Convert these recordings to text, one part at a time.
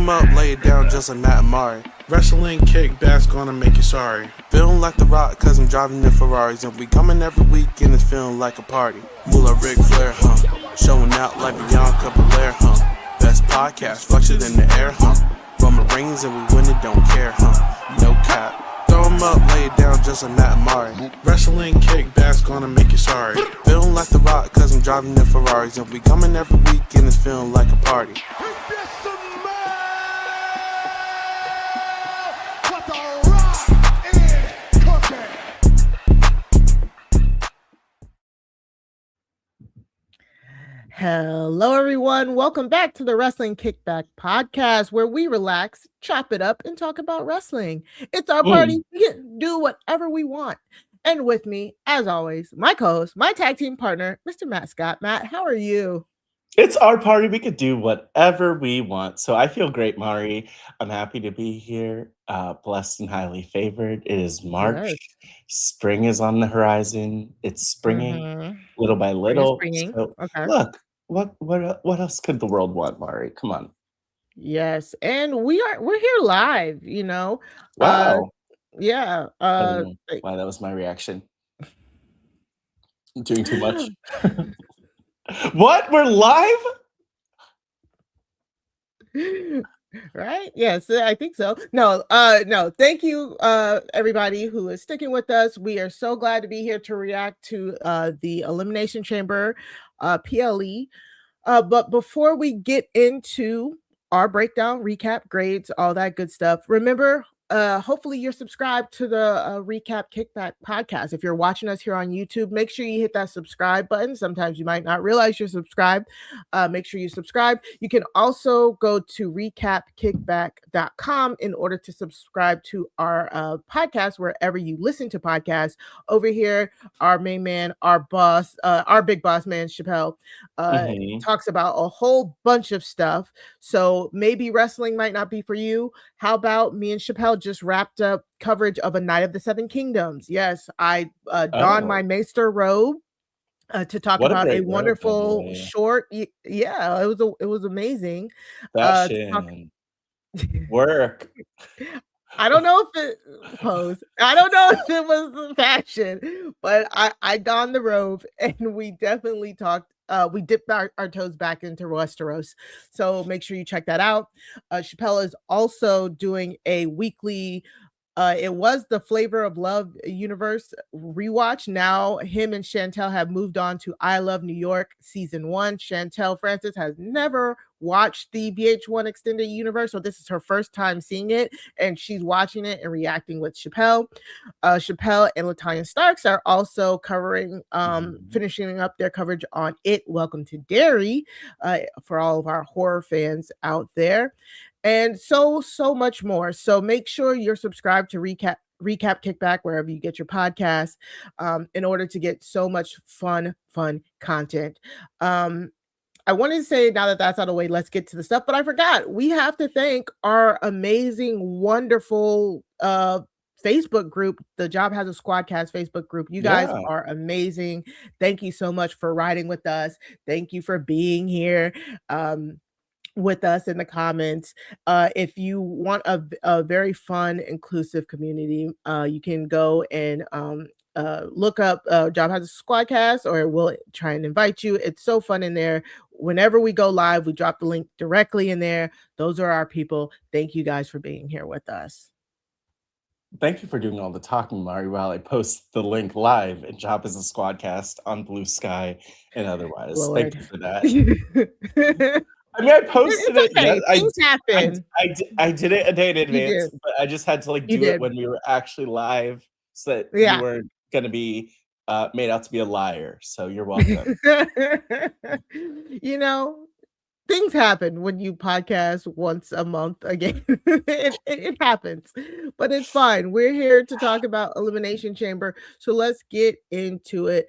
'em up, lay it down just like Matt Amari. Wrestling Kickback's gonna make you sorry. Feeling like The Rock cause I'm driving in Ferraris. And we coming every week and it's feeling like a party. Moolah Ric Flair, showing out like Bianca Belair, Best podcast, flush it in the air, Roman Reigns and we win it, don't care, No cap. Throw 'em up, lay it down just like Matt Amari. Wrestling Kickback's gonna make you sorry. Feeling like The Rock cause I'm driving in Ferraris. And we coming every week and it's feeling like a party. Hello, everyone. Welcome back to the Wrestling Kickback podcast, where we relax, chop it up, and talk about wrestling. It's our party. We can do whatever we want. And with me, as always, my co-host, my tag team partner, Mr. Matt Scott. Matt, how are you? It's our party. We could do whatever we want. So I feel great, Mari. I'm happy to be here. Blessed and highly favored. It is March. Yes. Spring is on the horizon. It's springing little by little. So, okay. Look, what else could the world want, Mari? Come on. Yes, and we're here live. You know. Wow. Yeah. I don't know why that was my reaction. I'm doing too much. What? We're live? Right? Yes, I think so. No, thank you, everybody who is sticking with us. We are so glad to be here to react to the Elimination Chamber PLE. But before we get into our breakdown, recap, grades, all that good stuff, remember, hopefully you're subscribed to the Recap Kickback podcast. If you're watching us here on YouTube, make sure you hit that subscribe button. Sometimes you might not realize you're subscribed. Make sure you subscribe. You can also go to recapkickback.com in order to subscribe to our podcast wherever you listen to podcasts. Over here, our main man, our boss, our big boss man, Chappelle, talks about a whole bunch of stuff. So maybe wrestling might not be for you. How about me and Chappelle just wrapped up coverage of A Night of the Seven Kingdoms? Yes, I donned my Maester robe to talk about a wonderful short. Yeah, it was amazing. Fashion. Work. I don't know if it pose. I don't know if it was the fashion, but I donned the robe and we definitely talked. We dipped our toes back into Westeros. So make sure you check that out. Chappelle is also doing a weekly, it was the Flavor of Love Universe rewatch. Now him and Chantel have moved on to I Love New York season 1. Chantel Francis has never watched the VH1 extended universe, so this is her first time seeing it, and she's watching it and reacting with Chappelle. Chappelle and LaTanya Starks are also covering, finishing up their coverage on It, Welcome to Derry, for all of our horror fans out there, and so much more. So make sure you're subscribed to Recap Kickback wherever you get your podcasts, in order to get so much fun content. I wanted to say, now that that's out of the way, let's get to the stuff, but I forgot. We have to thank our amazing, wonderful Facebook group, the Job Has a Squadcast Facebook group. You guys are amazing. Thank you so much for riding with us. Thank you for being here with us in the comments. If you want a very fun, inclusive community, you can go and look up Job Has a Squadcast, or we'll try and invite you. It's so fun in there. Whenever we go live, we drop the link directly in there. Those are our people. Thank you guys for being here with us. Thank you for doing all the talking, Mari, while I post the link live at Job As a Squadcast on Blue Sky and otherwise. Lord. Thank you for that. I mean, I posted it. Okay. Things happen. I did it a day in advance, but I just had to do it when we were actually live, so that you weren't going to be made out to be a liar. So you're welcome. You know, things happen when you podcast once a month again. it happens, but it's fine. We're here to talk about Elimination Chamber, so let's get into it.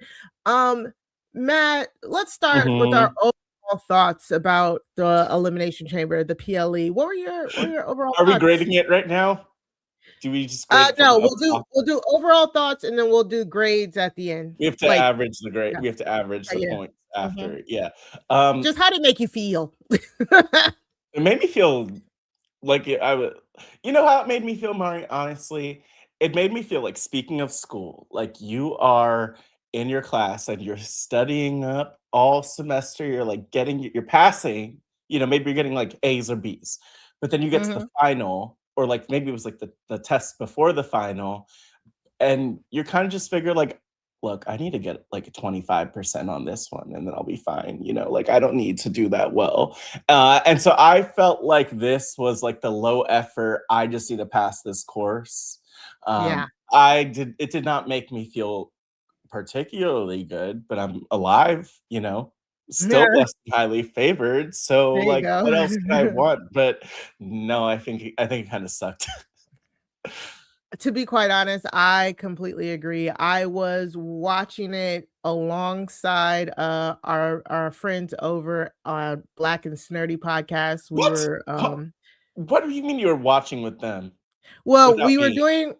Matt, let's start with our overall thoughts about the Elimination Chamber, the PLE. What were your overall Are thoughts? we grading it right now? Do we just no, we'll do overall thoughts, and then we'll do grades at the end. We have to average the grade. We have to average the points after. Yeah. Just how did it make you feel? It made me feel Like, I would you know how it made me feel, Mari, honestly? It made me feel like, speaking of school, like, you are in your class and you're studying up all semester, you're, like, you're passing, maybe you're getting, like, A's or B's, but then you get to the Mhm. final, or, like, maybe it was, like, the test before the final, and you're kinda just figure, like, "Look, I need to get, like, a 25% on this one, and then I'll be fine," like, I don't need to do that well. And so I felt like this was, like, the low effort, I just need to pass this course. Yeah. It did not make me feel particularly good, but I'm alive, still There less than highly favored, so, you like, what else could I go. want? But no, I think it kinda sucked. To be quite honest, I completely agree. I was watching it alongside, our friends over on Black and Snurdy podcast. We What? were, What do you mean you were watching with them well, without we were me? doing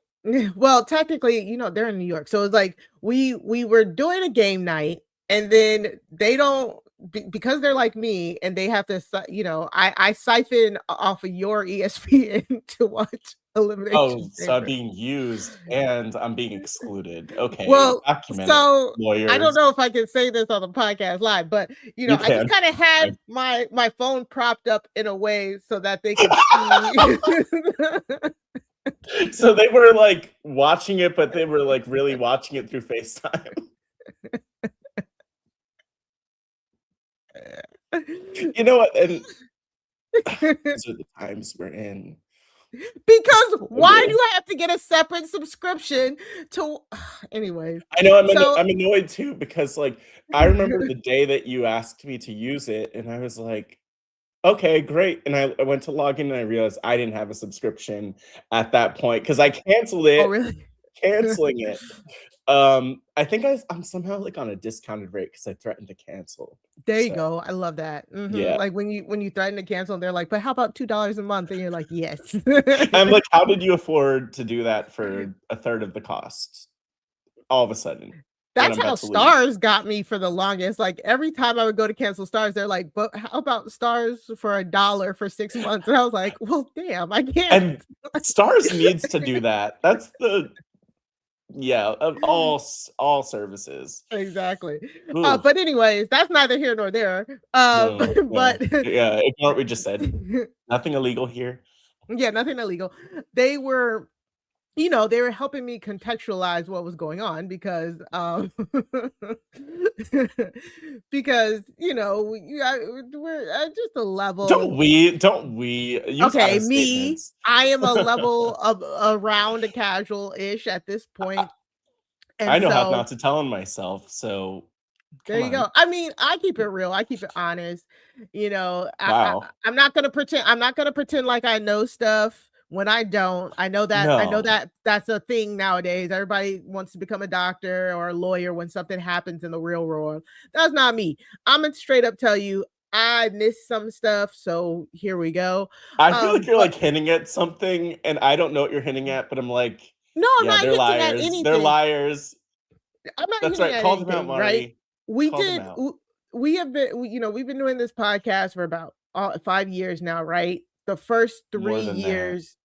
well, technically, they're in New York, so it's like we were doing a game night, and then they don't because they're like me, and they have to, I siphon off of your ESPN to watch Oh, Elimination so I'm Chamber. being used and I'm being excluded. Okay, Well, document it, so I don't lawyers. know if I can say this on the podcast live, but You I just can. kind of had Fine. my phone propped up in a way so that they could see. So they were, like, watching it, but they were, like, really watching it through FaceTime. You know what? And these are the times we're in. Because why do Wonder. I have to get a separate subscription to anyways? I know So I'm annoyed too because, like, I remember the day that you asked me to use it, and I was like, "Okay, great," and I went to log in and I realized I didn't have a subscription at that point because I canceled oh it. really? Canceling it. I think I'm somehow, like, on a discounted rate because I threatened to cancel. There you So, go. I love that. yeah. Like when you threaten to cancel, and they're like, "But how about $2 a month?" And you're like, "Yes." I'm like, "How did you afford to do that for a third of the cost all of a sudden when That's I'm how about to leave?" Stars got me for the longest. Like every time I would go to cancel Stars, they're like, "But how about Stars for $1 for 6 months?" And I was like, "Well, damn, I can't." And Stars needs to do that. That's of all services. Exactly. Ooh, But anyways, that's neither here nor there. no, no. But Yeah, ignore what we just said. Nothing illegal here. yeah, nothing illegal. They were they were helping me contextualize what was going on because because we're at just a level. Don't we use I Okay, me, statements. I am a level of around a casual-ish at this point, I and know how so not to tell on myself, so there come you go. on. I mean, I keep it real, I keep it honest. Wow. I'm not gonna pretend. I'm not gonna pretend like I know stuff when I don't. I know No. that that's a thing nowadays. Everybody wants to become a doctor or a lawyer when something happens in the real world. That's not me. I'm gonna straight up tell you I missed some stuff, so here we go. I feel like you're, But like, hinting at something, and I don't know what you're hinting at, but I'm like, no, I'm "Yeah, not they're hinting at liars. They're anything. liars." I'm not That's hinting right, at call them out, anything, right? Mari. We Call them did out. we have been we've been doing this podcast for about 5 years now, right? The first 3 More than that. years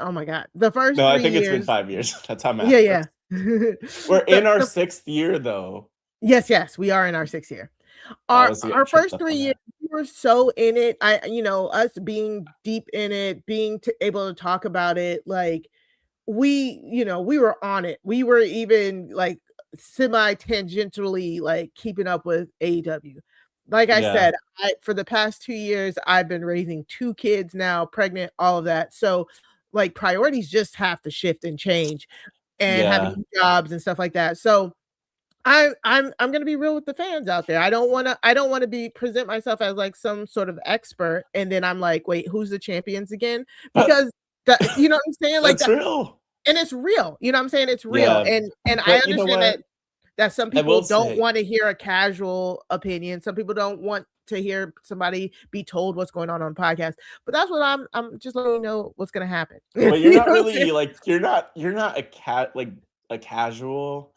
oh my god. The first No, I 3 think it's been years 5 years. That's how yeah, math yeah. works. We're in our The 6th year, though. yes, yes, we are in our 6th year. I was getting Our tripped first up 3 on years, that. we were so in it. Us being deep in it, being able to talk about it, like we were on it. We were even like semi-tangentially like keeping up with AEW. Like I Yeah, said, for the past 2 years, I've been raising 2 kids now, pregnant, all of that. So like priorities just have to shift and change and yeah. having jobs and stuff like that. So I'm gonna be real with the fans out there. I don't wanna be present myself as like some sort of expert, and then I'm like, wait, who's the champions again? But Because that you know what I'm saying? Like that's that, real. and it's real. You know what I'm saying? It's real. Yeah, And I but you know understand what? that some I people will don't say want to hear a casual opinion. Some people don't want to hear somebody be told what's going on podcast. But that's what I'm just letting you know what's gonna happen. but you're You know not what I'm saying? really, like, you're not a casual,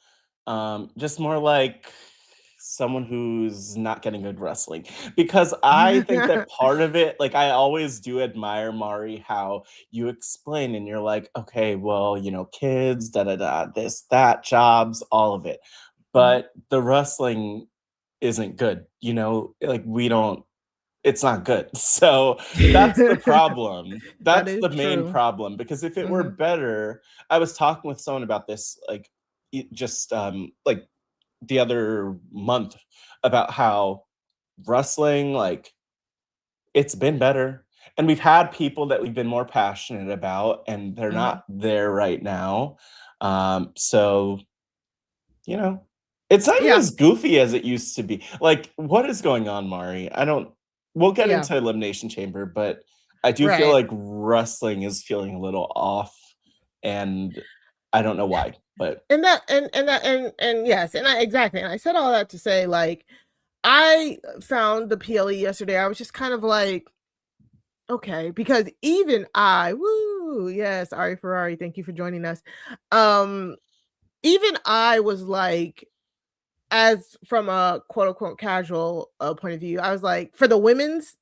just more like someone who's not getting good wrestling, because I think that part of it, like, I always do admire, Mari, how you explain and you're like, okay, well, kids, da da da, this, that, jobs, all of it. But the wrestling isn't good, like it's not good. So that's the problem. That That's is the main true. problem, because if it were better, I was talking with someone about this, like, just like the other month, about how wrestling, like, it's been better. And we've had people that we've been more passionate about, and they're not there right now. So, it's not even Yeah. as goofy as it used to be. Like, what is going on, Mari? We'll get Yeah. into Elimination Chamber, but I do feel Right. like wrestling is feeling a little off, and I don't know why, but And yes, and exactly. And I said all that to say, like, I found the PLE yesterday. I was just kind of like, okay, because even yes, Ari Ferrari, thank you for joining us. Even I was like, as from a quote unquote casual point of view, I was like, for the women's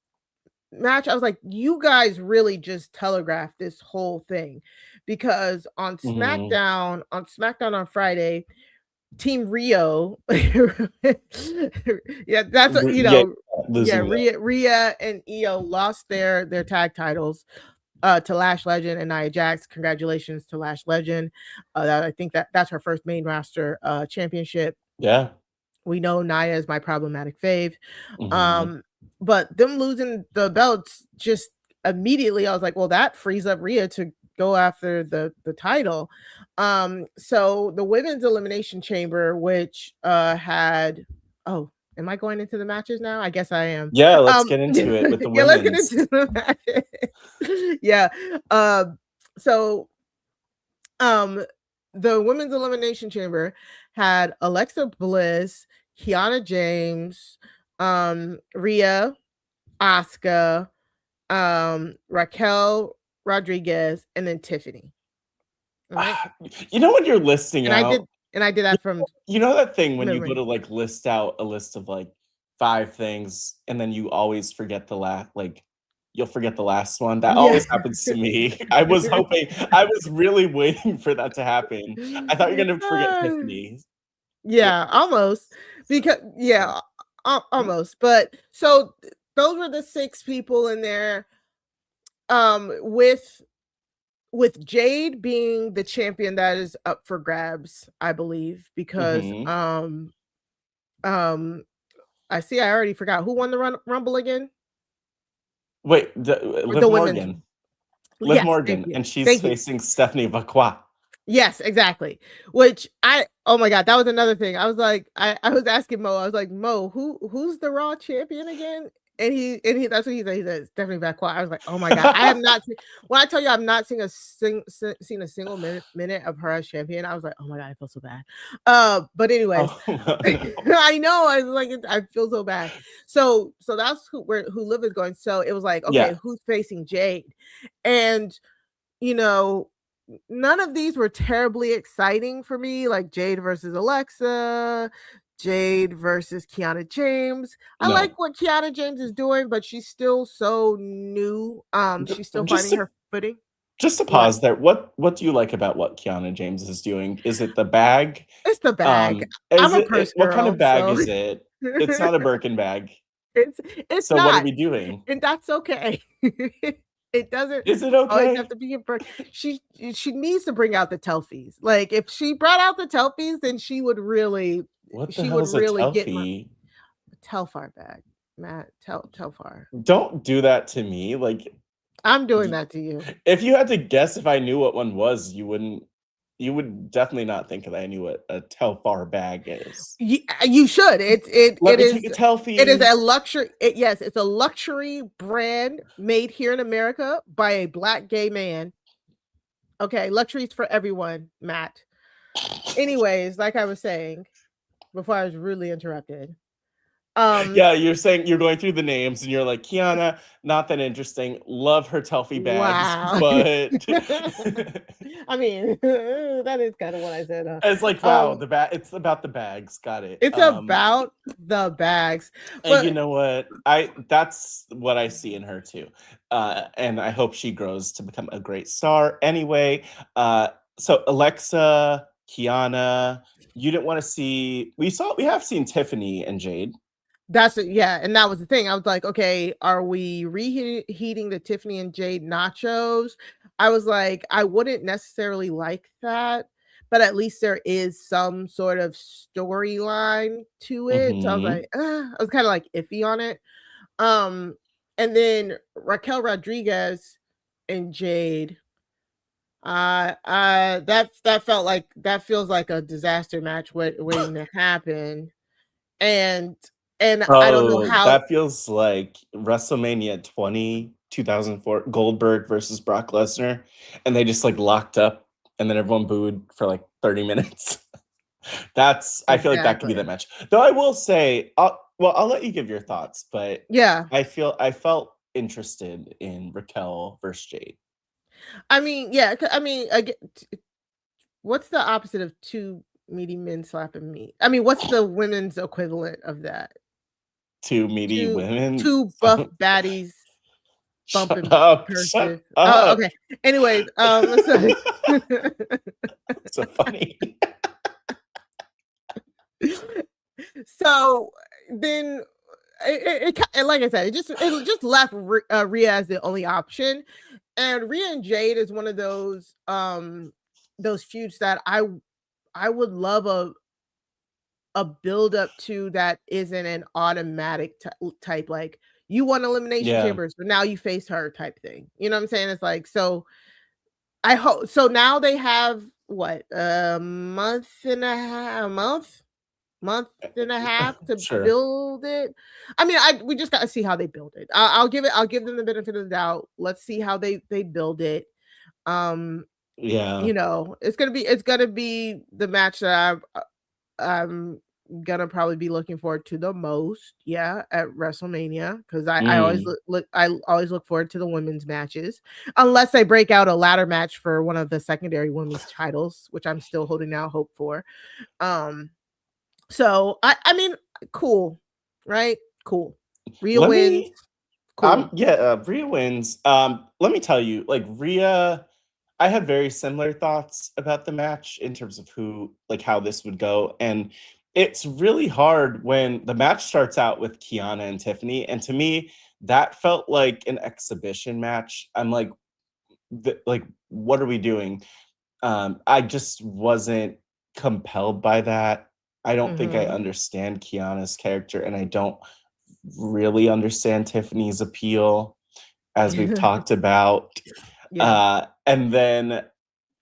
match, I was like, you guys really just telegraphed this whole thing, because on SmackDown on Friday, Team Rio, yeah, that's what, losing Rhea and Io lost their tag titles to Lash Legend and Nia Jax. Congratulations to Lash Legend. I think that's her first main roster championship. Yeah. We know Nia is my problematic fave. Mhm. But them losing the belts just immediately, I was like, well, that frees up Rhea to go after the title. So the women's elimination chamber, which had am I going into the matches now? I guess I am. Yeah, let's get into it with the Yeah, let's get women's. into the matches. Yeah. So the women's elimination chamber had Alexa Bliss, Kiana James, Rhea, Asuka, Raquel Rodriguez, and then Tiffany. Right? When you're listing And out, I did that from that thing when you memory. go to, like, list out a list of, like, 5 things, and then you always forget you'll forget the last one. That Yeah. always happens to me. I was really waiting for that to happen. I thought you were gonna forget Tiffany. Yeah, almost. Because almost. But so those were the 6 people in there. With Jade being the champion that is up for grabs, I believe, because I already forgot who won the Rumble again. Wait, Liv The women's. Morgan. Liv Yes, Morgan, and she's facing Stephanie Vacqua. Yes, exactly. Which oh my god, that was another thing. I was like, I was asking Mo, I was like, Mo, who's the Raw champion again? And he that's what he said. He said Stephanie Vacqua. I was like, oh my god, I have not seen, when I tell you I've not seen seen a single minute of her as champion. I was like, oh my god, I feel so bad. But anyways, I know, I was like, I feel so bad. So that's who Liv is going. So it was like, okay, who's facing Jade? And none of these were terribly exciting for me, like Jade versus Alexa, Jade versus Kiana James. I like what Kiana James is doing, but she's still so new. She's still finding her footing. Just to pause there, what do you like about what Kiana James is doing? Is it the bag? It's the bag. I'm a purse what kind girl, of bag so is it? It's not a Birkin bag. It's So not. what are we doing? And that's okay. It doesn't Is it always okay? have to be a bird. She needs to bring out the Telfies. Like, if she brought out the Telfies, then she would really What the hell is a get my Telfie? Telfar bag, Matt. Telfar. Don't do that to me. Like, I'm doing that to you. If you had to guess if I knew what one was, you would definitely not think that I knew what a Telfar bag is. You should. It is take a Telfie. It is a luxury. Yes, it's a luxury brand made here in America by a Black gay man. Okay, luxuries for everyone, Matt. Anyways, like I was saying before I was rudely interrupted, Yeah, you're saying you're going through the names and you're like, Kiana, not that interesting. Love her Telfie bags, Wow. but I mean, that is kind of what I said. it's like, wow, it's about the bags. Got it. It's about the bags. And But you know what? That's what I see in her too. And I hope she grows to become a great star. Anyway, so Alexa, Kiana, you didn't want to see. We have seen Tiffany and Jade. and that was the thing. I was like, okay, are we reheating the Tiffany and Jade nachos? I was like, I wouldn't necessarily like that, but at least there is some sort of storyline to it. So I was like, I was kind of like iffy on it. And then Raquel Rodriguez and Jade, that feels like a disaster match waiting to happen. And I don't know how that feels like WrestleMania 2004 Goldberg versus Brock Lesnar, and they just like locked up, and then everyone booed for like 30 minutes. I feel like that could be that match. Though I will say, I'll let you give your thoughts, but yeah, I felt interested in Raquel versus Jade. I mean, yeah, I mean, what's the opposite of two meaty men slapping me? I mean, what's the women's equivalent of that? Two meaty women, two buff baddies bumping Shut purses. Oh, okay. Anyways, so funny. So then, it like I said, it just left Rhea as the only option, and Rhea and Jade is one of those feuds that I would love a build up to that isn't an automatic type, like you won Elimination Chambers, but now you face her type thing. You know what I'm saying? It's like, so I hope so. Now they have what, month and a half to build it. I mean, we just got to see how they build it. I'll give them the benefit of the doubt. Let's see how they build it. You know, it's gonna be the match that I'm gonna probably be looking forward to the most, at WrestleMania, because I always look forward to the women's matches, unless they break out a ladder match for one of the secondary women's titles, which I'm still holding out hope for. So I mean, cool, right? Cool. Rhea wins. Cool. Rhea wins. Let me tell you, like Rhea, I had very similar thoughts about the match in terms of how this would go. And it's really hard when the match starts out with Kiana and Tiffany. And to me, that felt like an exhibition match. I'm like, what are we doing? I just wasn't compelled by that. I don't think I understand Kiana's character, and I don't really understand Tiffany's appeal, as we've talked about. And then,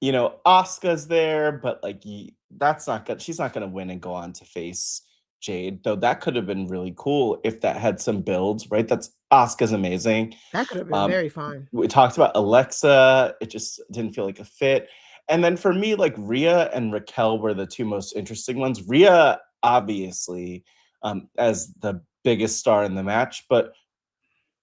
Asuka's there, but like that's not good. She's not going to win and go on to face Jade, though that could have been really cool if that had some builds, right? Asuka's amazing. That could have been very fun. We talked about Alexa. It just didn't feel like a fit. And then for me, like Rhea and Raquel were the two most interesting ones. Rhea, obviously, as the biggest star in the match, but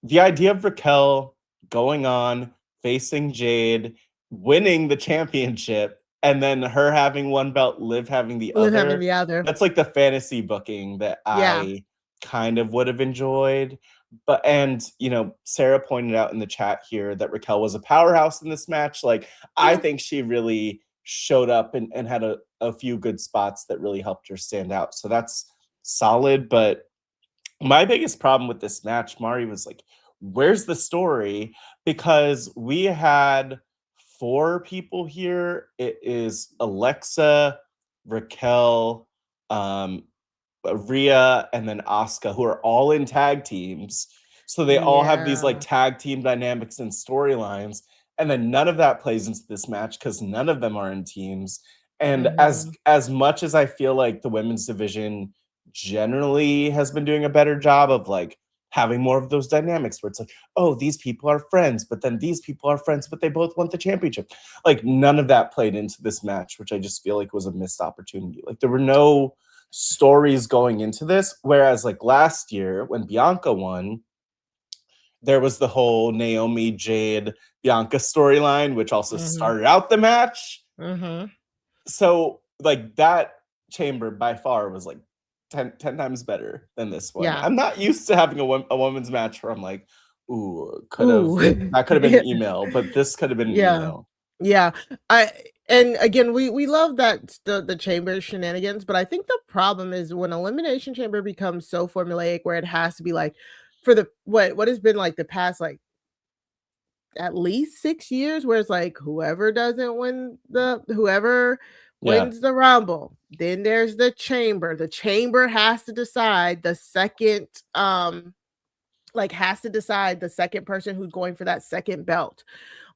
the idea of Raquel going on, facing Jade, winning the championship, and then her having one belt, Liv having the other. That's like the fantasy booking that I kind of would have enjoyed. But Sarah pointed out in the chat here that Raquel was a powerhouse in this match. Like, I think she really showed up and had a few good spots that really helped her stand out. So that's solid. But my biggest problem with this match, Mari, was like, where's the story? Because we had 4 people here. It is Alexa, Raquel, Rhea, and then Asuka, who are all in tag teams. So they all have these like tag team dynamics and storylines. And then none of that plays into this match because none of them are in teams. And as much as I feel like the women's division generally has been doing a better job of like having more of those dynamics where it's like, oh, these people are friends, but then these people are friends, but they both want the championship. Like none of that played into this match, which I just feel like was a missed opportunity. Like there were no stories going into this. Whereas like last year when Bianca won, there was the whole Naomi, Jade, Bianca storyline, which also started out the match. So like that chamber by far was like 10 times better than this one. Yeah. I'm not used to having a women's match where I'm like, ooh, that could have been an email, but this could have been an email. Yeah. And again, we love that the chamber shenanigans, but I think the problem is when Elimination Chamber becomes so formulaic where it has to be like for the what has been like the past like at least 6 years where it's like whoever wins the Rumble, then there's the chamber. The chamber has to decide the second person who's going for that second belt.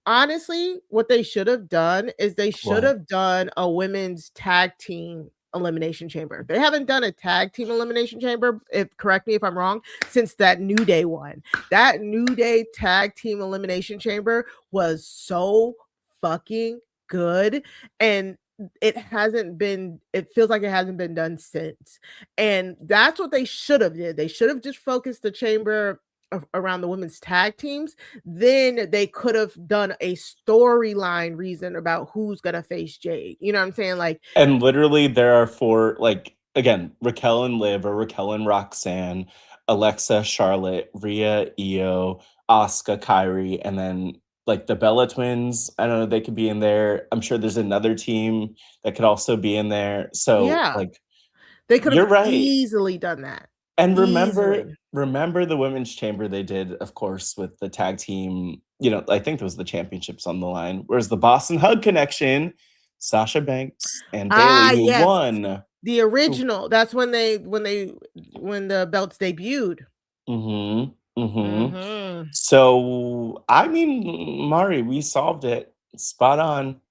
Honestly, what they should have done is they should have done a women's tag team elimination chamber. They haven't done a tag team elimination chamber, correct me if I'm wrong, since that New Day one. That New Day tag team elimination chamber was so fucking good, and it feels like it hasn't been done since. And that's what they should have did. They should have just focused the chamber around the women's tag teams. Then they could have done a storyline reason about who's gonna face Jade. You know what I'm saying? Like, and literally there are 4, like, again, Raquel and Liv, or Raquel and Roxanne, Alexa, Charlotte, Rhea, Io, Asuka, Kyrie, and then like the Bella twins. I don't know, they could be in there. I'm sure there's another team that could also be in there. So like they could have easily done that. And remember the women's chamber they did, of course, with the tag team, I think it was the championships on the line. Whereas the Boston Hug Connection, Sasha Banks and Bayley, who won. The original. That's when the belts debuted. So, I mean, Mari, we solved it. Spot on.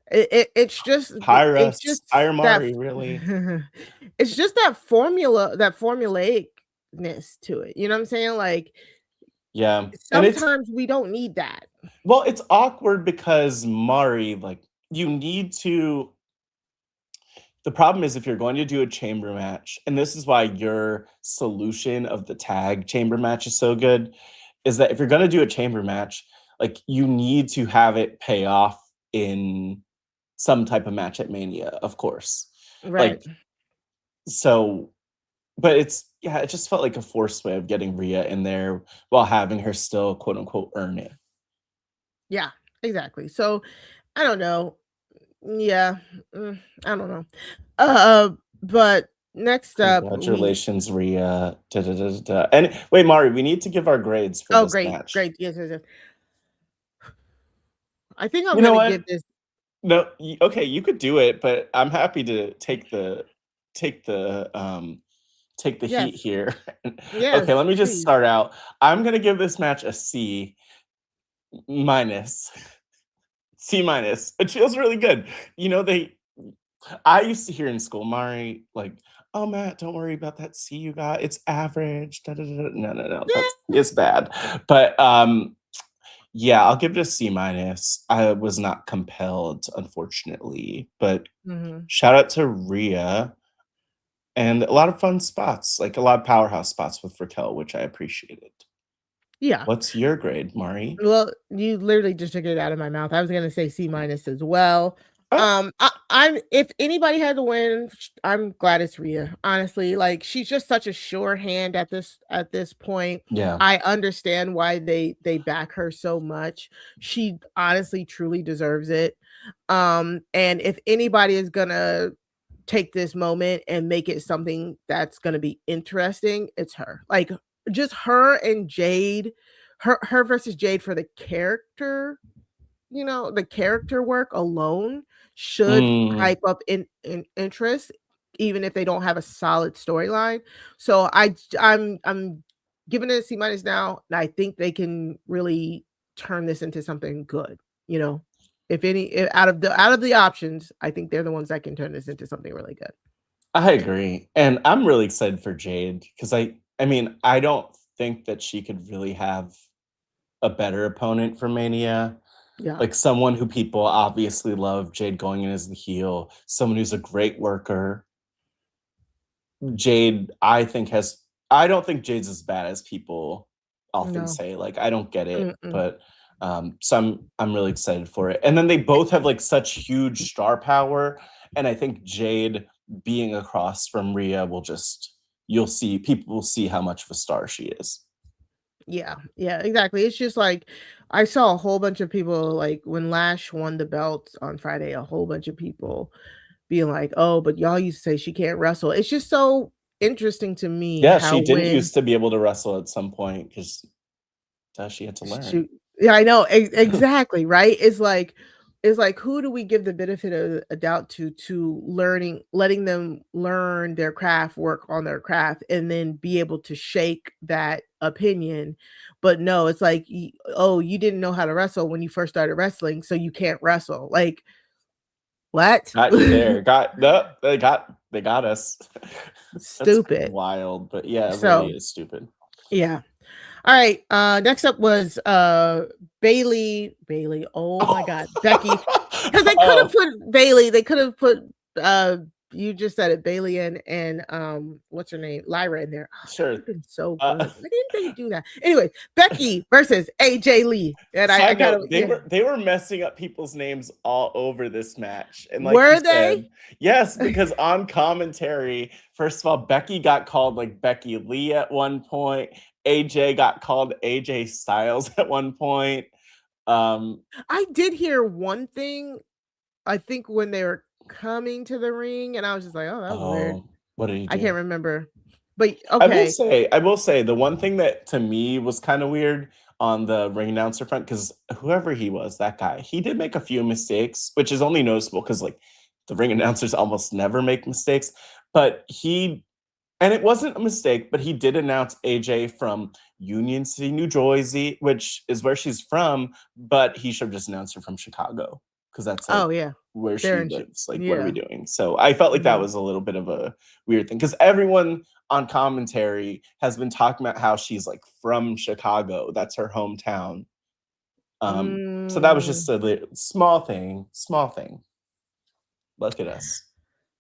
It's just Hire Mari, really. It's just that formulaicness to it. You know what I'm saying? Like, yeah. Sometimes we don't need that. Well, it's awkward because Mari, like, you need to. The problem is if you're going to do a chamber match, and this is why your solution of the tag chamber match is so good, is that if you're going to do a chamber match, like, you need to have it pay off in some type of match at Mania, of course. Right. Like, so, but it just felt like a forced way of getting Rhea in there while having her still, quote unquote, earn it. Yeah, exactly. So, I don't know. Yeah, I don't know. But next up, congratulations, Rhea. And wait, Mari, we need to give our grades for this match. Great. Yes. I think I'm gonna give this. No, okay, you could do it, but I'm happy to take the heat here. Yes, okay, let me just start out. I'm gonna give this match a C minus. C minus. It feels really good. I used to hear in school, Mari, like, oh, Matt, don't worry about that C you got. It's average. No. It's bad. But yeah, I'll give it a C minus. I was not compelled, unfortunately. But shout out to Rhea. And a lot of fun spots, like a lot of powerhouse spots with Raquel, which I appreciated. Yeah. What's your grade, Mari? Well, you literally just took it out of my mouth. I was gonna say C minus as well. I'm if anybody had to win, I'm glad it's Rhea. Honestly, like, she's just such a sure hand at this point. Yeah, I understand why they back her so much. She honestly truly deserves it. And if anybody is gonna take this moment and make it something that's gonna be interesting, it's her. Like, just her and Jade, her versus Jade for the character, the character work alone should hype up in interest, even if they don't have a solid storyline. So I'm giving it a C minus now, and I think they can really turn this into something good. If out of the options, I think they're the ones that can turn this into something really good. I agree, and I'm really excited for Jade because I mean, I don't think that she could really have a better opponent for Mania. Yeah. Like, someone who people obviously love, Jade going in as the heel, someone who's a great worker. Jade, I don't think Jade's as bad as people often say. Like, I don't get it, but so I'm really excited for it. And then they both have like such huge star power, and I think Jade being across from Rhea people will see how much of a star she is. Yeah, exactly. It's just like I saw a whole bunch of people like when Lash won the belt on Friday, a whole bunch of people being like, "Oh, but y'all used to say she can't wrestle." It's just so interesting to me Yeah, how she didn't used to be able to wrestle at some point because she had to learn. Yeah, I know exactly, right? It's like who do we give the benefit of a doubt to letting them learn their craft, work on their craft, and then be able to shake that opinion. But no, it's like, oh, you didn't know how to wrestle when you first started wrestling, so you can't wrestle. Like, what? Got you there. They got us. Stupid. That's wild, but yeah, it So, really is stupid. Yeah. All right. Next up was Bailey. Oh my God, Becky. Because they could have put Bailey. They could have put you just said it, Bailey and what's her name, Lyra in there. Oh, Sure, been so good. Why didn't they do that? Anyway, Becky versus AJ Lee, and I kind of they were messing up people's names all over this match, and like were they? said, yes, because on commentary, first of all, Becky got called like Becky Lee at one point. AJ got called AJ Styles at one point. I did hear one thing. I think when they were coming to the ring, and I was just like, "Oh, that was weird." What did he do? I can't remember. But okay. I will say the one thing that to me was kind of weird on the ring announcer front, because whoever he was, that guy, he did make a few mistakes, which is only noticeable because like the ring announcers almost never make mistakes. But and it wasn't a mistake, but he did announce AJ from Union City, New Jersey, which is where she's from, but he should have just announced her from Chicago because that's like, where she lives. Like, what are we doing? So I felt like that was a little bit of a weird thing because everyone on commentary has been talking about how she's like from Chicago. That's her hometown. So that was just a small thing. Look at us.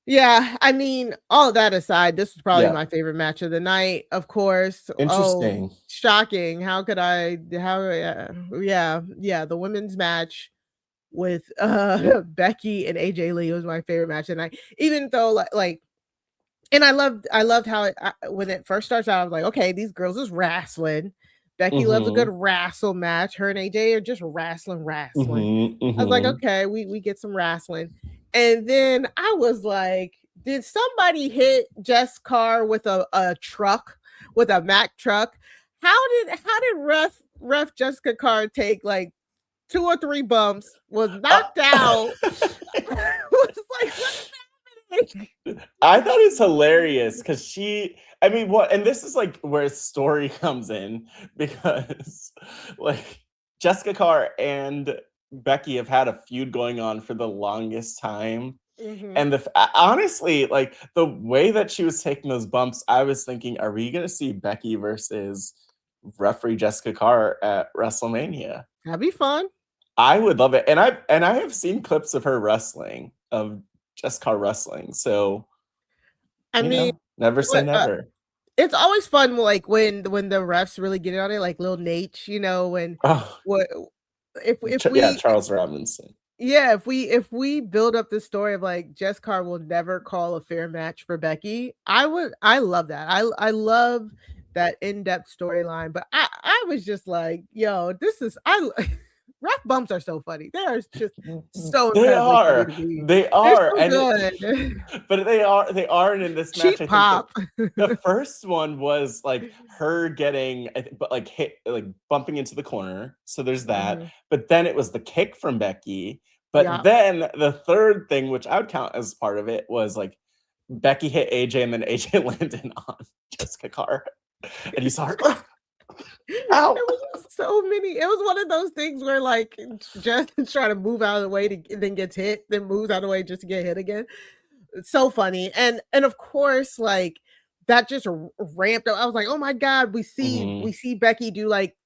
Yeah, I mean, all that aside, this is probably my favorite match of the night, of course. Interesting. Oh, shocking. How could I the women's match with Becky and AJ Lee was my favorite match of the night. Even though like and I loved how when it first starts out, I was like, okay, these girls is wrestling. Becky loves a good wrestle match. Her and AJ are just wrestling. I was like, okay, we get some wrestling. And then I was like, did somebody hit Jess Carr with a truck, with a Mack truck? How did ref Jessica Carr take like 2 or 3 bumps, was knocked out? Was like, what's happening? I thought it was hilarious because and this is like where story comes in, because like Jessica Carr and Becky have had a feud going on for the longest time. And honestly, like the way that she was taking those bumps, I was thinking, are we gonna see Becky versus referee Jessica Carr at WrestleMania? That'd be fun. I would love it. And I have seen clips of her wrestling, of Jessica Carr wrestling. So I mean, never say never. It's always fun like when the refs really get on it, like Lil Nate, when Charles Robinson. Yeah, if we build up this story of like Jess Carr will never call a fair match for Becky, I love that. I love that in-depth storyline. But I was just like, yo, ref bumps are so funny. They are just so incredibly They are. They're so good. But they are, and in this Cheap match, pop. The first one was like her getting, but like hit, like bumping into the corner. So there's that. But then it was the kick from Becky. But then the third thing, which I would count as part of it, was like Becky hit AJ, and then AJ landed on Jessica Carr, and you saw her. Ow. There was so many. It was one of those things where like just trying to move out of the way and then gets hit, then moves out of the way just to get hit again. It's so funny. And of course, like that just ramped up. I was like, oh my God, we see Becky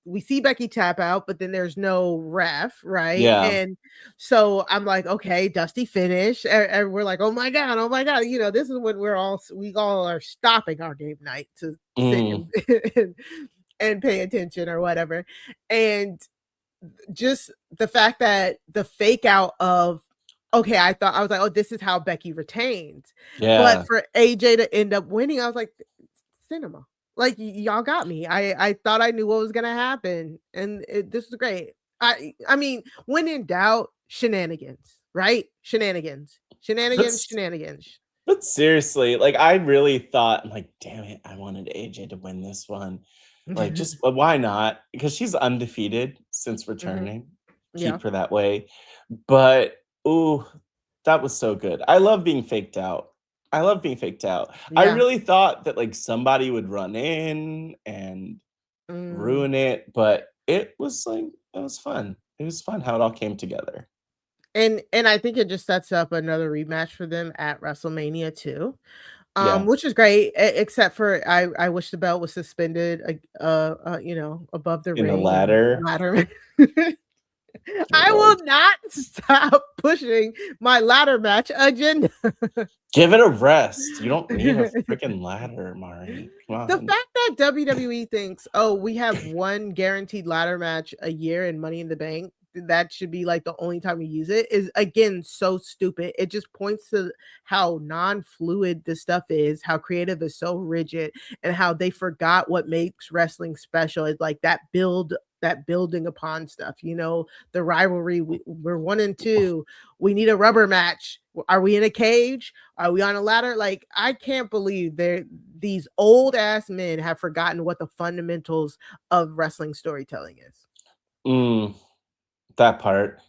we see Becky tap out, but then there's no ref, right? Yeah. And so I'm like, okay, Dusty finish. And we're like, oh my God, you know, this is when we all are stopping our game night to sit and pay attention or whatever. And just the fact that the fake out of, okay, I was like, oh, this is how Becky retains. Yeah. But for AJ to end up winning, I was like, cinema. Like, y'all got me. I thought I knew what was gonna happen, and this was great. I mean, when in doubt, shenanigans, right? Shenanigans. But seriously, like, I really thought, I'm like, damn it, I wanted AJ to win this one. Like, just why not? Because she's undefeated since returning. Keep her that way. But ooh, that was so good. I love being faked out. Yeah. I really thought that like somebody would run in and ruin it, but it was fun. It was fun how it all came together. And I think it just sets up another rematch for them at WrestleMania too. Yeah. Which is great, except for I wish the belt was suspended, you know, above the In the ring. ladder. I will not stop pushing my ladder match agenda. Give it a rest. You don't need a freaking ladder, Mari. Come on. The fact that WWE thinks, oh, we have one guaranteed ladder match a year in Money in the Bank, that should be like the only time we use it, is again so stupid. It just points to how non-fluid this stuff is, how creative is so rigid, and how they forgot what makes wrestling special. It's like that building upon stuff, you know, the rivalry. We're 1 and 2. We need a rubber match. Are we in a cage? Are we on a ladder? Like, I can't believe these old ass men have forgotten what the fundamentals of wrestling storytelling is. That part.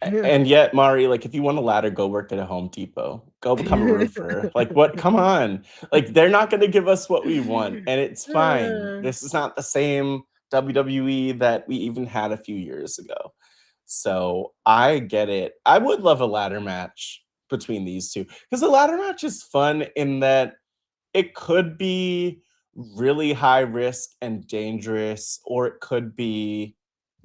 And yet, Mari, like, if you want a ladder, go work at a Home Depot. Go become a roofer. Like, what? Come on. Like, they're not going to give us what we want, and it's fine. This is not the same WWE that we even had a few years ago. So I get it. I would love a ladder match between these two, because the ladder match is fun in that it could be really high risk and dangerous, or it could be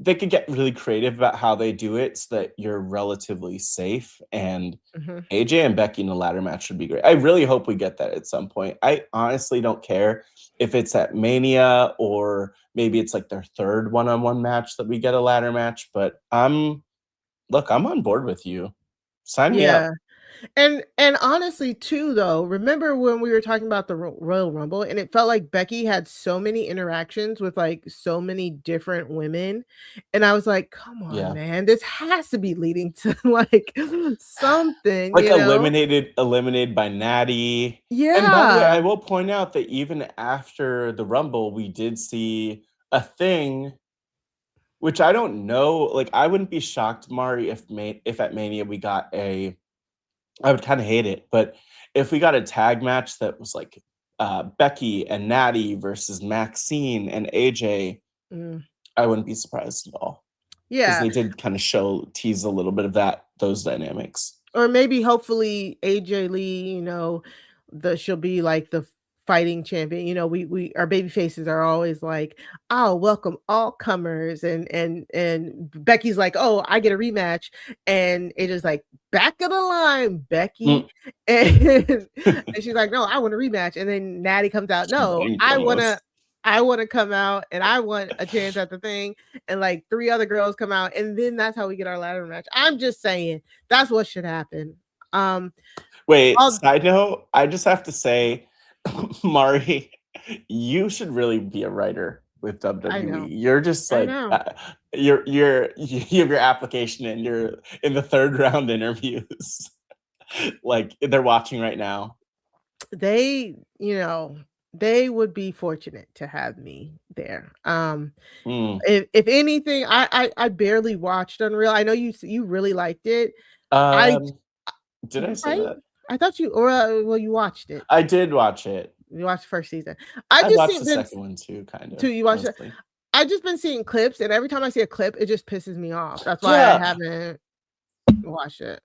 they could get really creative about how they do it so that you're relatively safe. And AJ and Becky in a ladder match would be great. I really hope we get that at some point. I honestly don't care if it's at Mania or maybe it's like their third one-on-one match that we get a ladder match. But I'm on board with you. Sign me up. And honestly too, though, remember when we were talking about the Royal Rumble, and it felt like Becky had so many interactions with like so many different women, and I was like, come on, man, this has to be leading to like something, like, you know? eliminated by Natty. Yeah. And by the way, I will point out that even after the Rumble, we did see a thing, which I don't know. Like, I wouldn't be shocked, Mari, if at Mania we got I would kind of hate it, but if we got a tag match that was like Becky and Natty versus Maxine and AJ, I wouldn't be surprised at all. Yeah. Because they did kind of tease a little bit of those dynamics. Or maybe hopefully AJ Lee, you know, she'll be like the fighting champion. You know, our baby faces are always like, "I'll welcome all comers," and Becky's like, "Oh, I get a rematch," and it is like, "Back of the line, Becky," and she's like, "No, I want a rematch," and then Natty comes out, "No, I want to come out, and I want a chance at the thing," and like 3 other girls come out, and then that's how we get our ladder match. I'm just saying that's what should happen. Wait, side note, I just have to say, Mari, you should really be a writer with WWE. You're just like you have your application and you're in the 3rd round interviews. Like, they're watching right now. They, you know, they would be fortunate to have me there. If anything, I barely watched Unreal. I know you really liked it. Did I say that? I thought you watched it. I did watch it. You watched the first season. I watched the second one too, kind of. You watched it. I've just been seeing clips, and every time I see a clip, it just pisses me off. That's why I haven't watched it.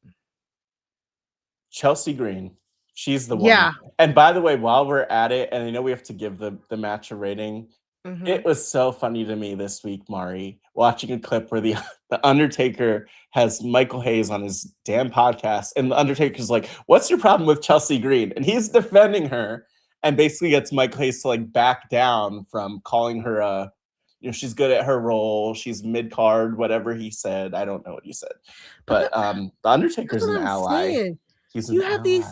Chelsea Green. She's the one. Yeah. And by the way, while we're at it, and I know we have to give the match a rating, it was so funny to me this week, Mari, watching a clip where the Undertaker has Michael Hayes on his damn podcast, and the Undertaker's like, "What's your problem with Chelsea Green?" And he's defending her, and basically gets Michael Hayes to like back down from calling her a, she's good at her role, she's mid card, whatever he said. I don't know what he said, but the Undertaker's an ally. Saying. He's you an have ally. these.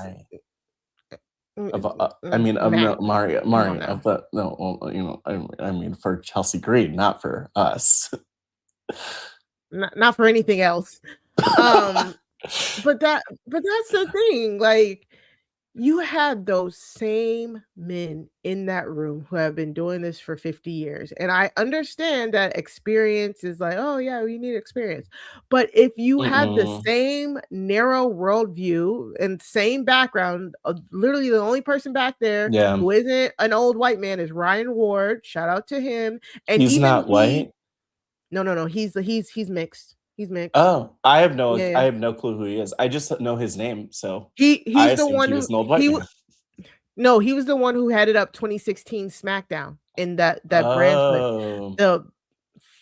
Mario of the I mean for Chelsea Green, not for us. not for anything else. But that's the thing. Like, you have those same men in that room who have been doing this for 50 years. And I understand that experience is like, oh yeah, we need experience. But if you have the same narrow worldview and same background, literally the only person back there who isn't an old white man is Ryan Ward. Shout out to him. And he's not white. No. He's mixed. He's mixed. Oh, I have no clue who he is. I just know his name. So he's the one he was an old white man. No, he was the one who headed up 2016 SmackDown in that brand split, the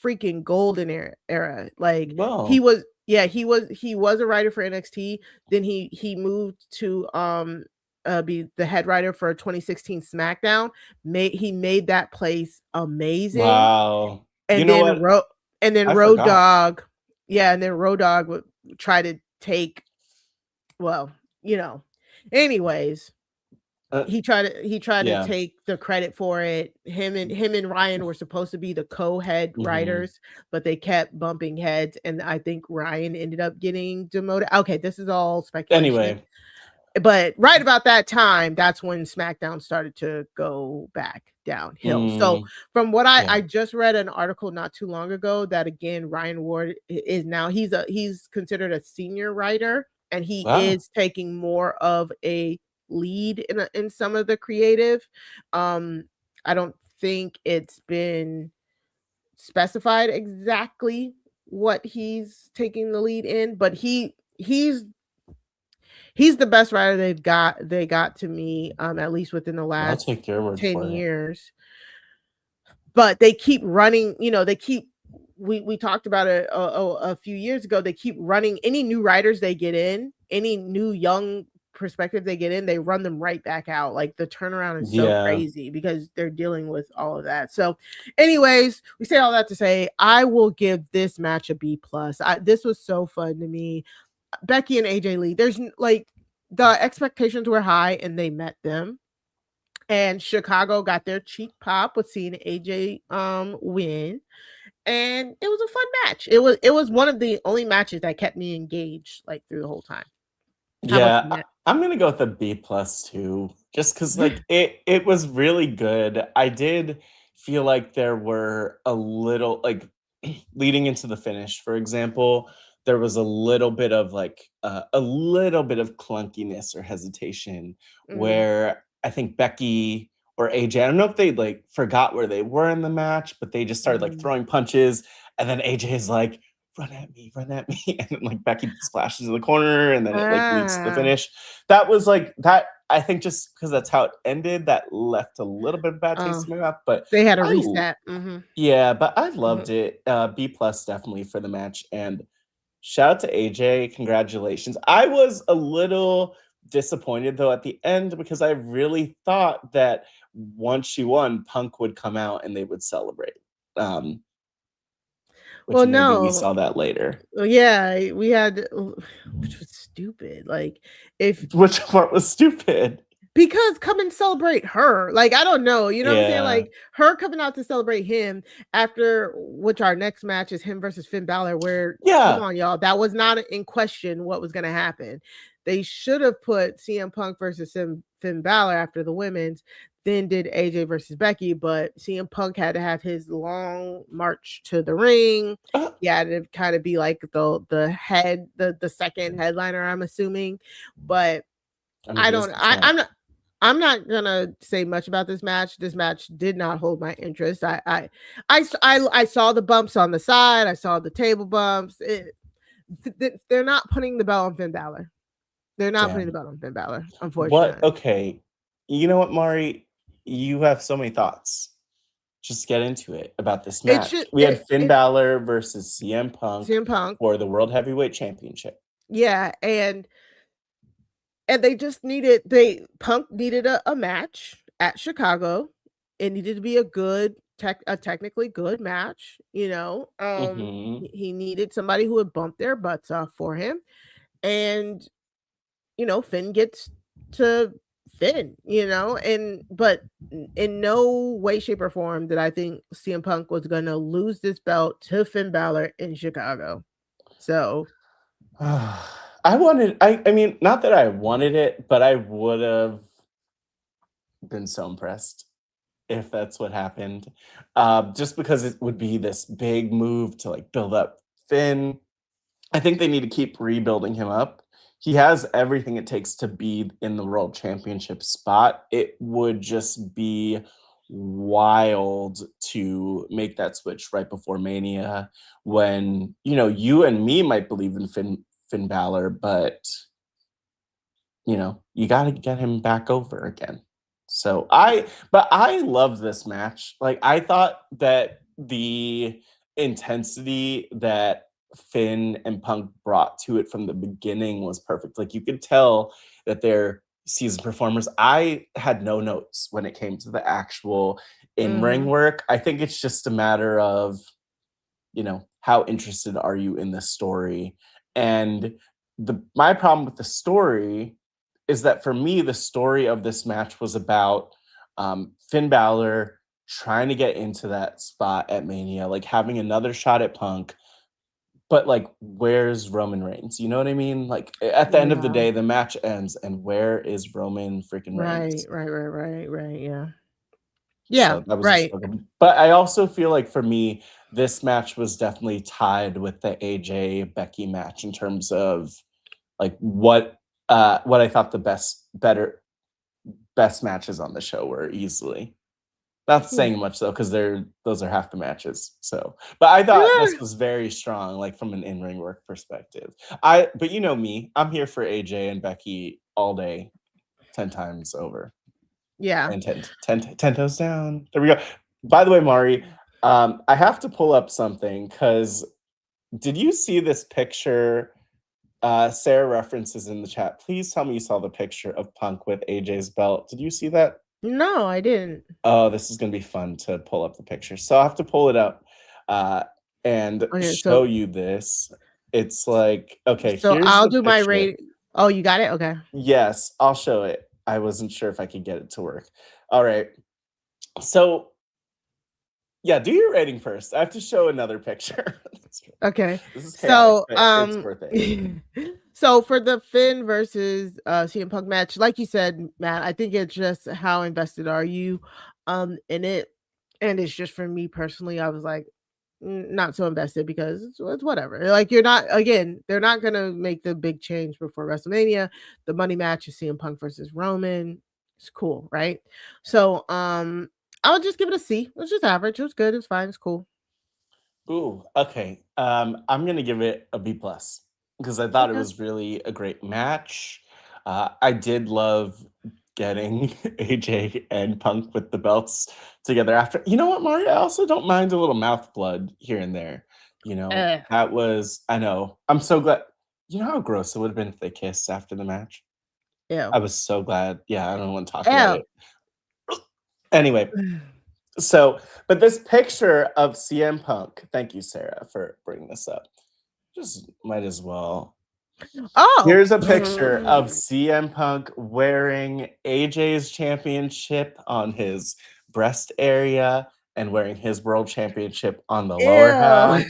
freaking golden era. Like he was a writer for NXT. Then he moved to be the head writer for 2016 SmackDown. He made that place amazing. Wow. And then Road Dogg. Yeah, and then Road Dogg would try to take, anyways, he tried to take the credit for it. Him and Ryan were supposed to be the co-head writers, but they kept bumping heads, and I think Ryan ended up getting demoted. Okay, this is all speculation. Anyway, but right about that time, that's when SmackDown started to go back downhill. So from what I just read an article not too long ago that again Ryan Ward is now he's considered a senior writer, and he is taking more of a lead in some of the creative. I don't think it's been specified exactly what he's taking the lead in, but he's the best writer they got to me, at least within the last 10 years. But they keep running, we talked about it a few years ago. They keep running any new writers they get in, any new young perspective they get in, they run them right back out. Like the turnaround is so crazy because they're dealing with all of that. So anyways, we say all that to say I will give this match a B+. This was so fun to me. Becky and AJ Lee, there's like the expectations were high and they met them, and Chicago got their cheek pop with seeing AJ win, and it was a fun match. It was one of the only matches that kept me engaged like through the whole time. I'm gonna go with a B+ too, just because like it was really good. I did feel like there were a little like leading into the finish, for example, there was a little bit of clunkiness or hesitation where I think Becky or AJ, I don't know if they like forgot where they were in the match, but they just started like throwing punches, and then AJ is like, run at me, and then like Becky splashes in the corner, and then it like leads to the finish. That was like that. I think just because that's how it ended, that left a little bit of bad taste in my mouth. But they had a reset. Yeah, but I loved it. B+ definitely for the match, and shout out to AJ. Congratulations. I was a little disappointed though at the end because I really thought that once she won, Punk would come out and they would celebrate. Which maybe we saw that later. Yeah, we had, which was stupid. Like, which part was stupid? Because come and celebrate her. Like, I don't know. You know what I'm saying? Like, her coming out to celebrate him after which our next match is him versus Finn Balor, where, come on, y'all. That was not in question what was going to happen. They should have put CM Punk versus Finn Balor after the women's, then did AJ versus Becky, but CM Punk had to have his long march to the ring. He had to kind of be like the second headliner, I'm assuming. But I'm not gonna say much about this match. This match did not hold my interest. I saw the bumps on the side. I saw the table bumps. They're not putting the belt on Finn Balor. They're not Damn. putting the belt on Finn Balor, unfortunately. What? Okay. You know what, Mari? You have so many thoughts. Just get into it about this match. We had Finn Balor versus CM Punk for the World Heavyweight Championship. Yeah, and they just Punk needed a match at Chicago. It needed to be a technically good match, you know. He needed somebody who would bump their butts off for him. And you know, Finn gets to Finn, you know, but in no way, shape, or form did I think CM Punk was gonna lose this belt to Finn Balor in Chicago. So I mean, not that I wanted it, but I would have been so impressed if that's what happened. Just because it would be this big move to like build up Finn. I think they need to keep rebuilding him up. He has everything it takes to be in the World Championship spot. It would just be wild to make that switch right before Mania when, you know, you and me might believe in Finn Balor, but, you know, you got to get him back over again. So I love this match. Like, I thought that the intensity that Finn and Punk brought to it from the beginning was perfect. Like, you could tell that they're seasoned performers. I had no notes when it came to the actual in-ring work. I think it's just a matter of, you know, how interested are you in the story? And my problem with the story is that for me, the story of this match was about Finn Balor trying to get into that spot at Mania, like having another shot at Punk. But like, where's Roman Reigns? You know what I mean? Like, at the end of the day, the match ends, and where is Roman freaking Reigns? Right. Yeah, so that was a struggle. But I also feel like for me, this match was definitely tied with the AJ Becky match in terms of like what I thought the best matches on the show were easily. Not saying much though, because those are half the matches. So, but I thought this was very strong, like from an in-ring work perspective. But you know me, I'm here for AJ and Becky all day, 10 times over. Yeah, and 10 toes down. There we go. By the way, Mari, I have to pull up something because did you see this picture? Sarah references in the chat. Please tell me you saw the picture of Punk with AJ's belt. Did you see that? No, I didn't. Oh, this is going to be fun to pull up the picture. So I have to pull it up and show you this. It's like, okay, so here's I'll the do my picture. rate. Oh, you got it? Okay. Yes, I'll show it. I wasn't sure if I could get it to work. All right. So, yeah, do your rating first. I have to show another picture. Okay. This is chaotic, it's worth it. So for the Finn versus CM Punk match, like you said, Matt, I think it's just how invested are you in it, and it's just for me personally, I was like not so invested because it's whatever. Like they're not gonna make the big change before WrestleMania. The money match is CM Punk versus Roman. It's cool, right? So I would just give it a C. It was just average. It was good. It was fine. It's cool. Ooh, okay. I'm gonna give it a B+ because I thought it was really a great match. I did love getting AJ and Punk with the belts together after. You know what, Mario? I also don't mind a little mouth blood here and there. You know, that was, I know. I'm so glad. You know how gross it would have been if they kissed after the match? Yeah. I was so glad. Yeah, I don't want to talk about it. Anyway, so, but this picture of CM Punk, thank you, Sarah, for bringing this up. Just might as well. Oh, here's a picture of CM Punk wearing AJ's championship on his breast area and wearing his world championship on the lower half.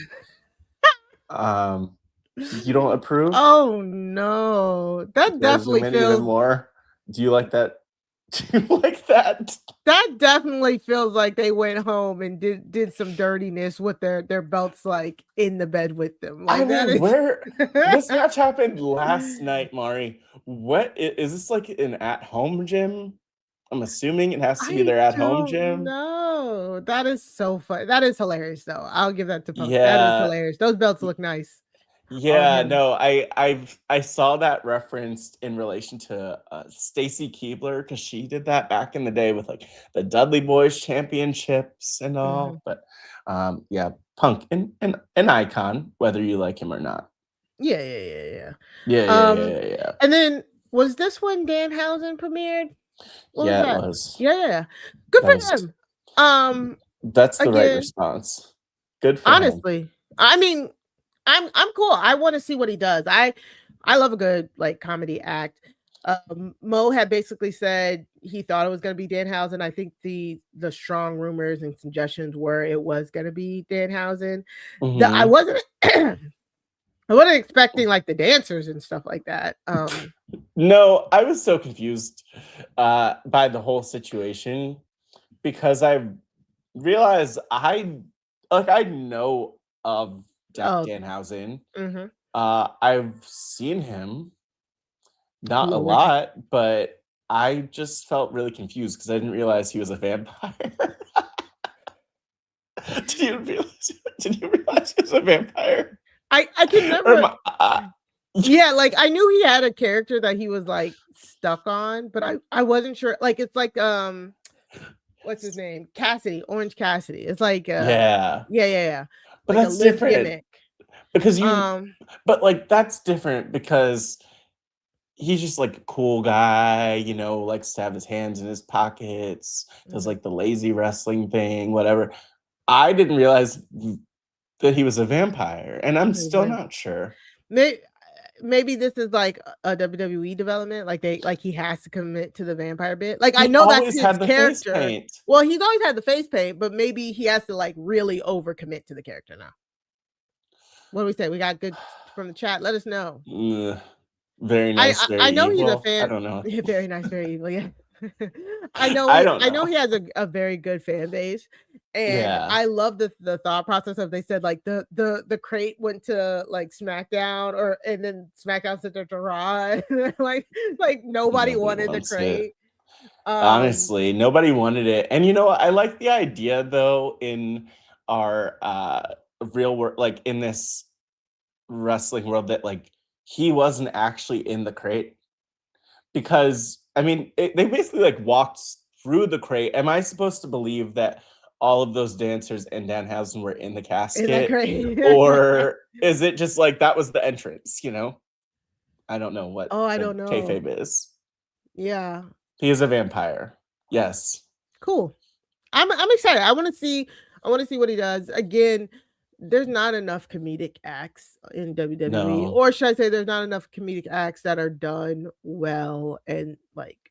You don't approve? Oh no, that definitely feels even more. Do you like that? Do you like that? That definitely feels like they went home and did some dirtiness with their belts like in the bed with them. Like, I mean, this match happened last night, Mari. What is this, like an at-home gym? I'm assuming it has to be their at-home gym. No, that is so fun. That is hilarious, though. I'll give that to Punk. Yeah. That is hilarious. Those belts look nice. Yeah, him. no, I saw that referenced in relation to Stacy Keibler because she did that back in the day with like the Dudley Boys Championships and all. But yeah, Punk an icon, whether you like him or not. Yeah. Yeah. And then was this when Danhausen premiered? What was Yeah, it that? was. Yeah. Good That for was him. that's the right Again, response. Good for him. honestly, I mean, I'm cool. I want to see what he does. I love a good like comedy act. Mo had basically said he thought it was going to be Danhausen. I think the strong rumors and suggestions were it was going to be Danhausen. I wasn't I wasn't expecting like the dancers and stuff like that. No, I was so confused by the whole situation because I realized I know of Danhausen. I've seen him, not a lot, but I just felt really confused because I didn't realize he was a vampire. Did you realize he was a vampire? I can never. Yeah, like I knew he had a character that he was like stuck on, but I wasn't sure. Like it's like what's his name? Cassidy, Orange Cassidy. It's like yeah. But like that's different because but like that's different because he's just like a cool guy, you know, likes to have his hands in his pockets, does like the lazy wrestling thing, whatever. I didn't realize that he was a vampire, and I'm still not sure. Maybe this is like a WWE development, like he has to commit to the vampire bit. Like I know that's his character. Well, he's always had the face paint, but maybe he has to like really overcommit to the character now. What do we say? We got good from the chat. Let us know. Very nice. I know evil. he's a fan. I don't know. Very nice, very evil. Yeah. I know he has a very good fan base, and I love the thought process of they said like the crate went to like SmackDown and then SmackDown sent it to Raw. like nobody wanted the crate. Honestly, nobody wanted it, and you know I like the idea though in our real world, like in this wrestling world, that like he wasn't actually in the crate. Because I mean, they basically like walked through the crate. Am I supposed to believe that all of those dancers and Danhausen were in the casket, or is it just like that was the entrance? You know, I don't know what. I don't know. Kayfabe is. Yeah, he is a vampire. Yes, cool. I'm excited. I want to see what he does again. There's not enough comedic acts in WWE, or should I say there's not enough comedic acts that are done well and like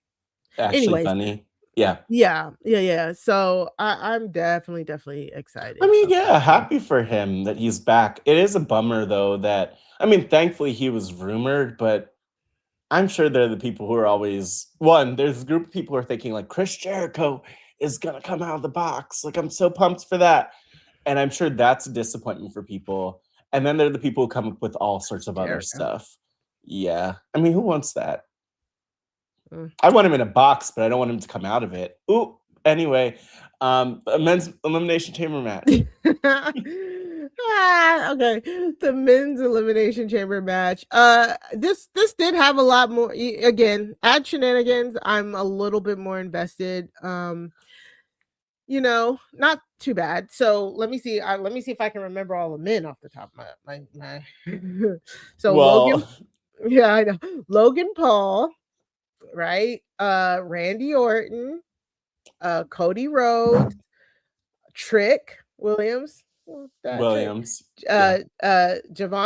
actually funny. Yeah. So I'm definitely excited. I mean, happy for him that he's back. It is a bummer though that, I mean, thankfully he was rumored, but I'm sure they're the people who are always there's a group of people who are thinking like Chris Jericho is gonna come out of the box. Like I'm so pumped for that. And I'm sure that's a disappointment for people. And then there are the people who come up with all sorts of other stuff. Yeah. I mean, who wants that? I want him in a box, but I don't want him to come out of it. Ooh. Anyway, a men's Elimination Chamber match. Okay. The men's Elimination Chamber match. This did have a lot more. Again, add shenanigans. I'm a little bit more invested. You know, not too bad. So let me see. Let me see if I can remember all the men off the top of my. So Logan, I know Logan Paul, right? Randy Orton, Cody Rhodes, Trick Williams, Javon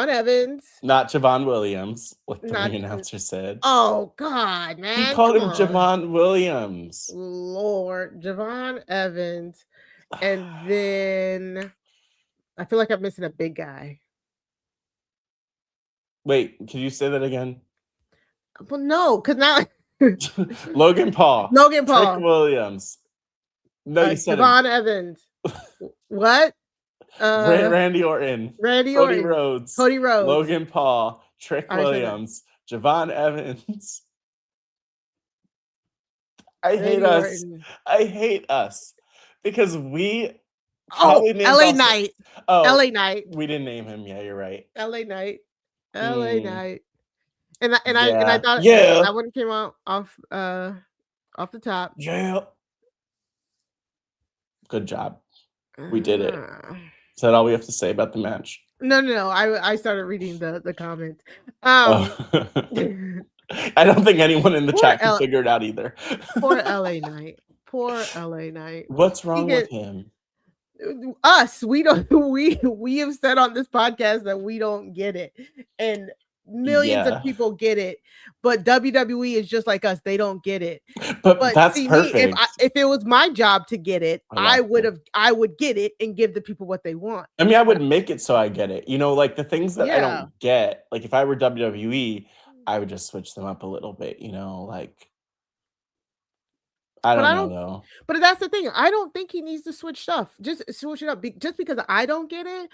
Evans, not Javon Williams, like the ring announcer said. Oh God, man! He called him Javon Williams. Lord, Javon Evans, and then I feel like I'm missing a big guy. Wait, can you say that again? Well, no, because now Logan Paul, Trick Williams. No, you said Javon Evans. What? Randy Orton, Cody Rhodes, Logan Paul, Trick Williams, Javon Evans. I hate us because we LA Knight. LA Knight. We didn't name him. Yeah, you're right. LA Knight. LA Knight. And I Yeah. thought Yeah. that one came out off the top. Yeah. Good job. We did it. Uh, Is that all we have to say about the match? No. I started reading the comments. Oh. I don't think anyone in the Poor chat can figure it out either. Poor LA Knight. Poor LA Knight. What's wrong with him? Us, we don't we have said on this podcast that we don't get it, and millions of people get it, but WWE is just like us, they don't get it. But that's see, perfect. If it was my job to get it, I would get it and give the people what they want. I mean, I would make it so I get it, like the things that I Yeah. don't get, like if I were WWE, I would just switch them up a little bit, like I don't know though. But that's the thing. I don't think he needs to switch stuff. Just switch it up. Just because I don't get it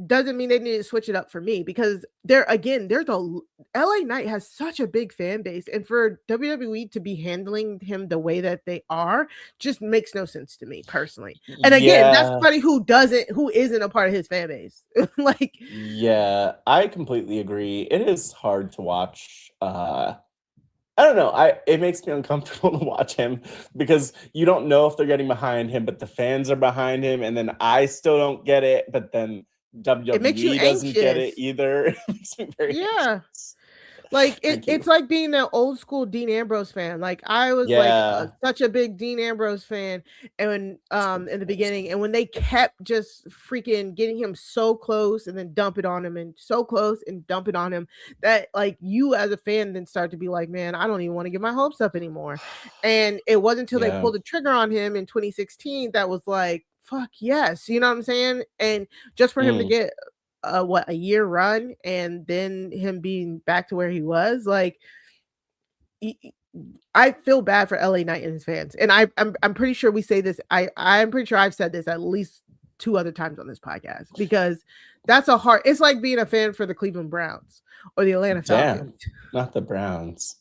doesn't mean they need to switch it up for me, because there's LA Knight has such a big fan base, and for WWE to be handling him the way that they are just makes no sense to me personally. And again, that's somebody who isn't a part of his fan base. Like, yeah, I completely agree. It is hard to watch. I don't know. It makes me uncomfortable to watch him because you don't know if they're getting behind him, but the fans are behind him, and then I still don't get it, but then WWE doesn't get it either. It makes me very anxious. Like it's like being an old school Dean Ambrose fan. Like I was such a big Dean Ambrose fan, and in the beginning, and when they kept just freaking getting him so close and then dump it on him, and so close and dump it on him, that like you as a fan then start to be like, man, I don't even want to get my hopes up anymore. And it wasn't until they pulled the trigger on him in 2016 that was like, fuck yes, you know what I'm saying? And just for him to get a year run and then him being back to where he was, like I feel bad for LA Knight and his fans. And I'm pretty sure we say this. I'm pretty sure I've said this at least 2 other times on this podcast, because that's it's like being a fan for the Cleveland Browns or the Atlanta Falcons. Not the Browns.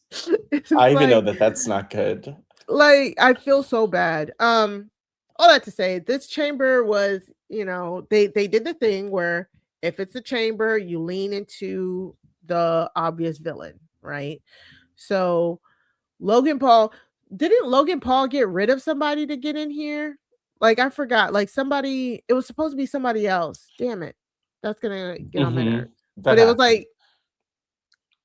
I even know that that's not good. Like, I feel so bad. All that to say, this chamber was, they did the thing where if it's a chamber, you lean into the obvious villain, right? So didn't Logan Paul get rid of somebody to get in here? Like, I forgot, like it was supposed to be somebody else. Damn it. That's gonna get on my nerves. But it was like,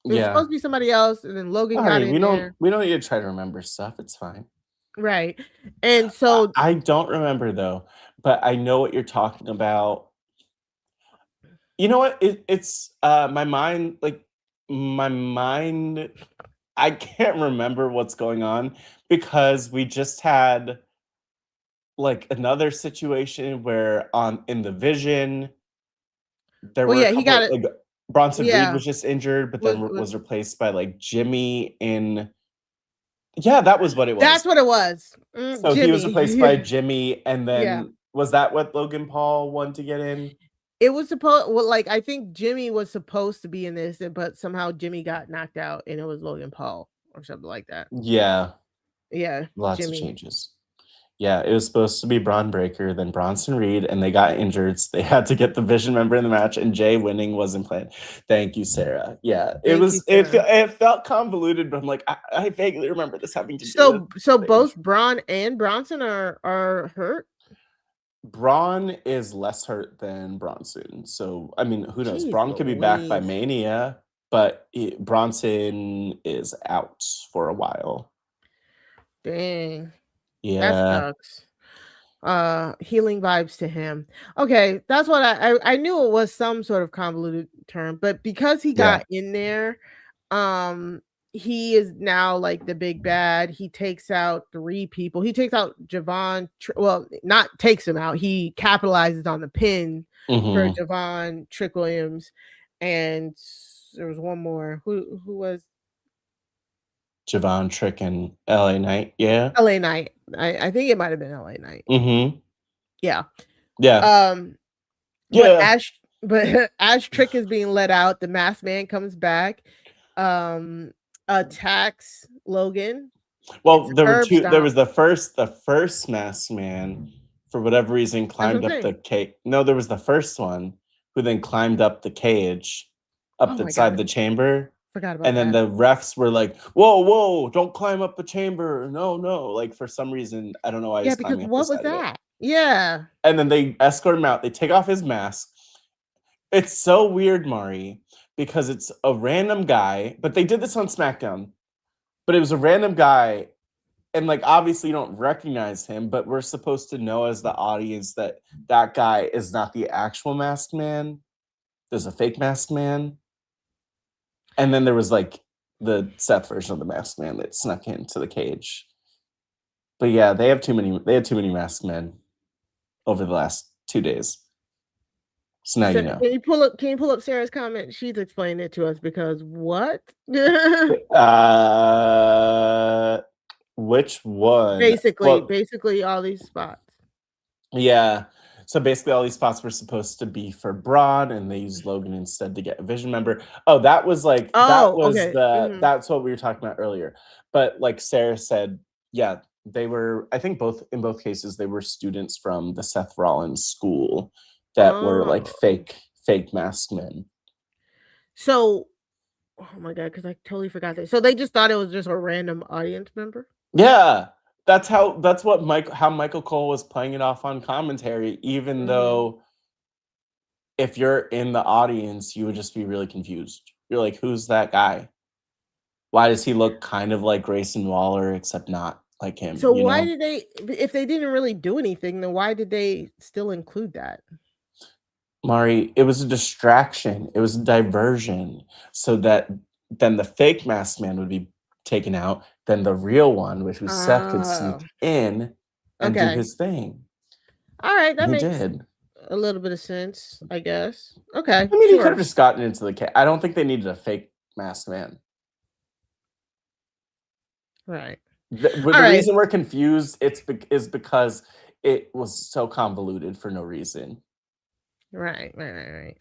it was supposed to be somebody else, and then Logan got in there. We don't need to try to remember stuff. It's fine. Right. And so I don't remember though, but I know what you're talking about. You know what? It's my mind, I can't remember what's going on, because we just had like another situation where in the Vision there were he got it. Like, Bronson Reed was just injured, but then was replaced by like Jimmy in. Yeah, that was what it was. That's what it was. So Jimmy. He was replaced by Jimmy, and then was that what Logan Paul wanted to get in? It was I think Jimmy was supposed to be in this, but somehow Jimmy got knocked out, and it was Logan Paul or something like that. Yeah. Lots of changes. Yeah, it was supposed to be Braun Breaker, then Bronson Reed, and they got injured. So they had to get the Vision member in the match, and Jay winning wasn't planned. Thank you, Sarah. Yeah, it felt convoluted, but I'm like, I vaguely remember this having to do with. So both Braun and Bronson are hurt? Braun is less hurt than Bronson. So, I mean, who knows? Braun could be back by Mania, but Bronson is out for a while. Dang. Yeah. That sucks. Healing vibes to him. Okay, that's what I knew it was some sort of convoluted term, but because he got in there, he is now like the big bad. He takes out 3 people. He takes out Javon. Not takes him out. He capitalizes on the pin for Javon Trick Williams, and there was one more. Who was Javon Trick and LA Knight? Yeah, LA Knight. I think it might have been LA Knight. Yeah. But as Trick is being let out, the masked man comes back, attacks Logan. Well, there were 2. There was the first masked man, for whatever reason, climbed up the cage. No, there was the first one who then climbed up the cage up inside the chamber. Forgot about and then that. the refs were like, whoa, don't climb up the chamber. No. Like, for some reason, I don't know why he's climbing up what the was side of it. that? Yeah. And then they escort him out. They take off his mask. It's so weird, Mari, because it's a random guy, but they did this on SmackDown. But it was a random guy, and like obviously you don't recognize him, but we're supposed to know as the audience that that guy is not the actual masked man. There's a fake masked man. And then there was like the Seth version of the masked man that snuck into the cage. But yeah, they had too many masked men over the last 2 days. So now you know. Can you pull up Sarah's comment? She's explaining it to us because what? Which one? Basically all these spots. Yeah. So basically all these spots were supposed to be for Braun, and they used Logan instead to get a Vision member. Oh, that was like that's what we were talking about earlier. But like Sarah said, yeah, they were, I think in both cases, they were students from the Seth Rollins school that were like fake masked men. So, oh my god, because I totally forgot that. So they just thought it was just a random audience member? Yeah. That's what Michael Cole was playing it off on commentary, even though if you're in the audience, you would just be really confused. You're like, who's that guy? Why does he look kind of like Grayson Waller, except not like him? So why did they, if they didn't really do anything, then why did they still include that? Mari, it was a distraction. It was a diversion, so that then the fake masked man would be taken out. Then the real one, which was Seth, could sneak in and do his thing. All right, that makes a little bit of sense, I guess. Okay. I mean, he could have just gotten into the cage. I don't think they needed a fake masked man. Right. The reason we're confused is because it was so convoluted for no reason. Right.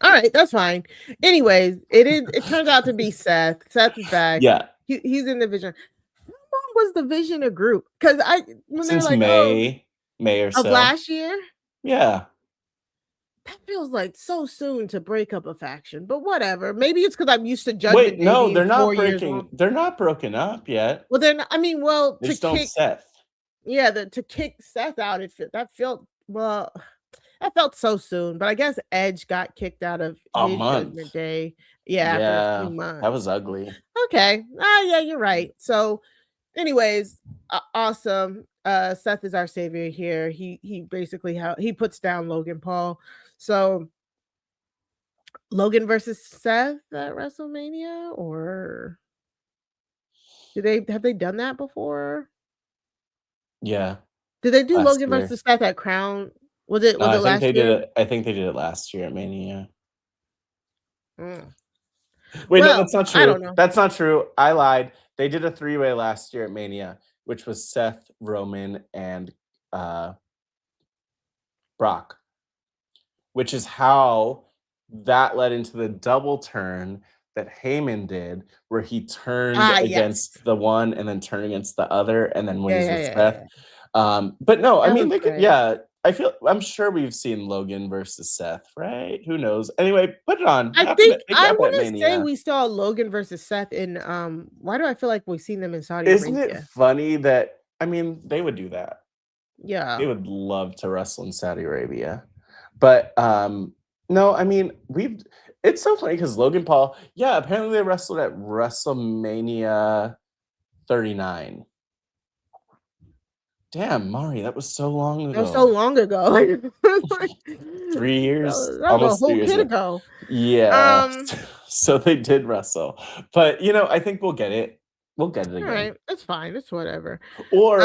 All right, that's fine. Anyways, it turns out to be Seth. Seth is back. Yeah. He's in the Vision. How long was the Vision a group? Because since like, May or so of last year. Yeah. That feels like so soon to break up a faction, but whatever. Maybe it's because I'm used to Judgment. Wait, no, they're not breaking. They're not broken up yet. Well, they're not. I mean, well, to kick Seth. Yeah, to kick Seth out. That felt so soon. But I guess Edge got kicked out of his Judgment Day. Yeah, after a few months. That was ugly. Okay. Yeah, you're right. So, anyways, awesome. Seth is our savior here. He basically he puts down Logan Paul. So Logan versus Seth at WrestleMania, or have they done that before? Yeah. Did they do Logan versus Seth at Crown? Was it last year? I think they did it last year at Mania. Wait, no, that's not true. I don't know. That's not true. I lied. They did a 3-way last year at Mania, which was Seth, Roman, and Brock, which is how that led into the double turn that Heyman did, where he turned against the one and then turned against the other, and then when he's with Seth. But no, I mean, they could, I'm sure we've seen Logan versus Seth, right? Who knows? Anyway, put it on. I want to say we saw Logan versus Seth in why do I feel like we've seen them in Saudi Arabia? Isn't it funny that, I mean, they would do that. Yeah. They would love to wrestle in Saudi Arabia. But no, I mean, it's so funny because Logan Paul, apparently they wrestled at WrestleMania 39. Damn, Mari, that was so long ago. That was so long ago. Like 3 years, that was a whole kid ago. Yeah. So they did wrestle, but I think we'll get it. We'll get it again. All right, it's fine. It's whatever. Or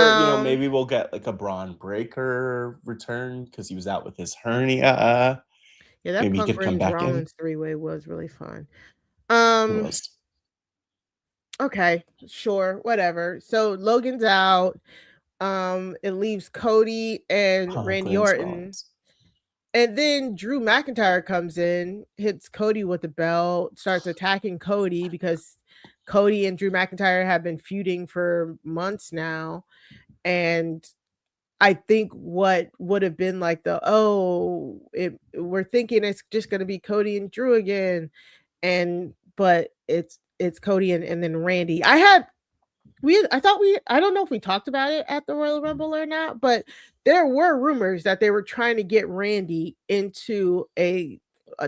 maybe we'll get like a Braun Breaker return because he was out with his hernia. Yeah, that maybe he could come back Rollins 3-way was really fun. Okay, sure, whatever. So Logan's out. It leaves Cody and Randy Orton. And then Drew McIntyre comes in, hits Cody with the belt, starts attacking Cody because Cody and Drew McIntyre have been feuding for months now. And I think what would have been like we're thinking it's just going to be Cody and Drew again. And but it's Cody and then Randy. I don't know if we talked about it at the Royal Rumble or not, but there were rumors that they were trying to get Randy into a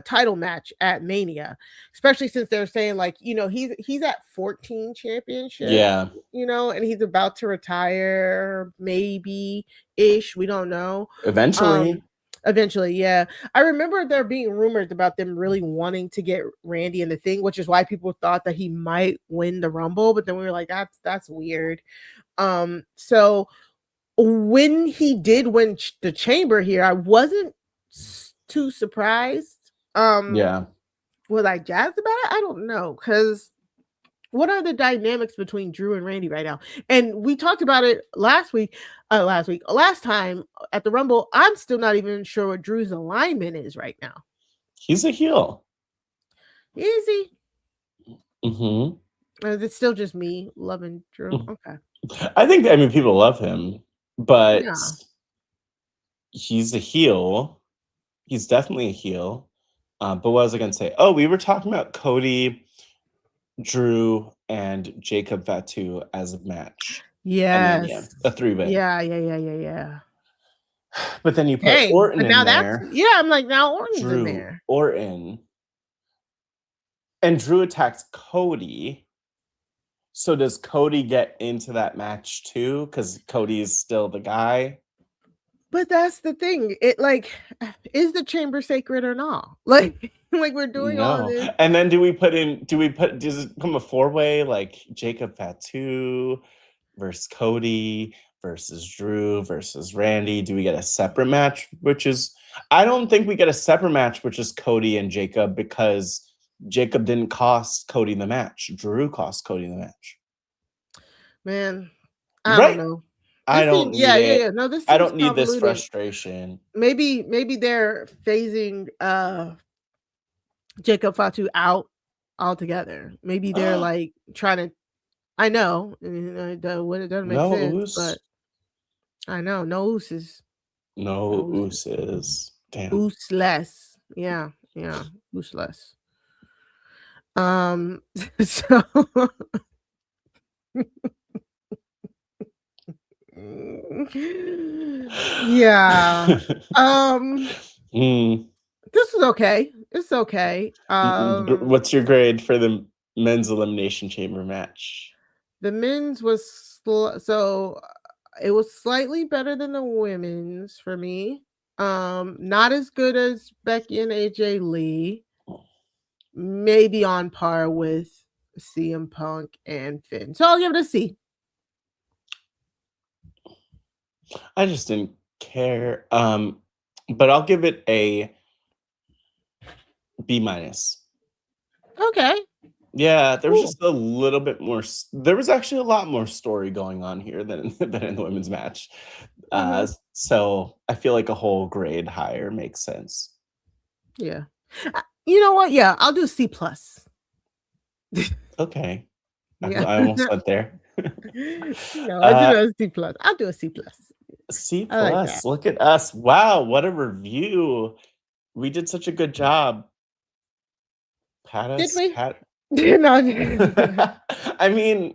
title match at Mania, especially since they're saying like, he's at 14 championships, Yeah. And he's about to retire, maybe ish. We don't know. Eventually, yeah. I remember there being rumors about them really wanting to get Randy in the thing, which is why people thought that he might win the Rumble. But then we were like, that's weird. So when he did win the Chamber here, I wasn't too surprised. Yeah. Was I jazzed about it? I don't know, because what are the dynamics between Drew and Randy right now? And we talked about it last time at the Rumble. I'm still not even sure what Drew's alignment is right now. He's a heel. Is he? Mm-hmm. Or is it still just me loving Drew? Okay. I think, people love him, but he's a heel. He's definitely a heel. But what was I going to say? Oh, we were talking about Cody, Drew, and Jacob Fatu as a match. Yes. A 3-way. Yeah. But then you put Orton in there. I'm like, now Orton's in there. Orton. And Drew attacks Cody. So does Cody get into that match too? Because Cody is still the does But that's the thing. It is the chamber sacred or not? Like we're doing all of this. And then does it become a 4-way like Jacob Fatu versus Cody versus Drew versus Randy? Do we get a separate match? I don't think we get a separate match, which is Cody and Jacob, because Jacob didn't cost Cody the match. Drew cost Cody the match. Man, I don't know. I don't need it. No, this I don't need this frustration. Maybe they're phasing Jacob Fatu out altogether. Maybe they're like trying to. I know it doesn't make sense, but I know no ooses. No ooses. Damn. Ooseless. Yeah. Ooseless. So. Yeah. This is okay. It's okay. What's your grade for the men's Elimination Chamber match? The men's was it was slightly better than the women's for me. Not as good as Becky and AJ Lee. Maybe on par with CM Punk and Finn. So I'll give it a C. I just didn't care. But I'll give it a B-. Okay. Yeah, there was just a little bit more. There was actually a lot more story going on here than in the women's match. So I feel like a whole grade higher makes sense. Yeah. You know what? Yeah, I'll do C+. Okay. Yeah. I almost went there. No, I'll do a C+. I'll do a C+. C+. Like look at us. Wow, what a review. We did such a good job. Pat us. Did we? No. I mean,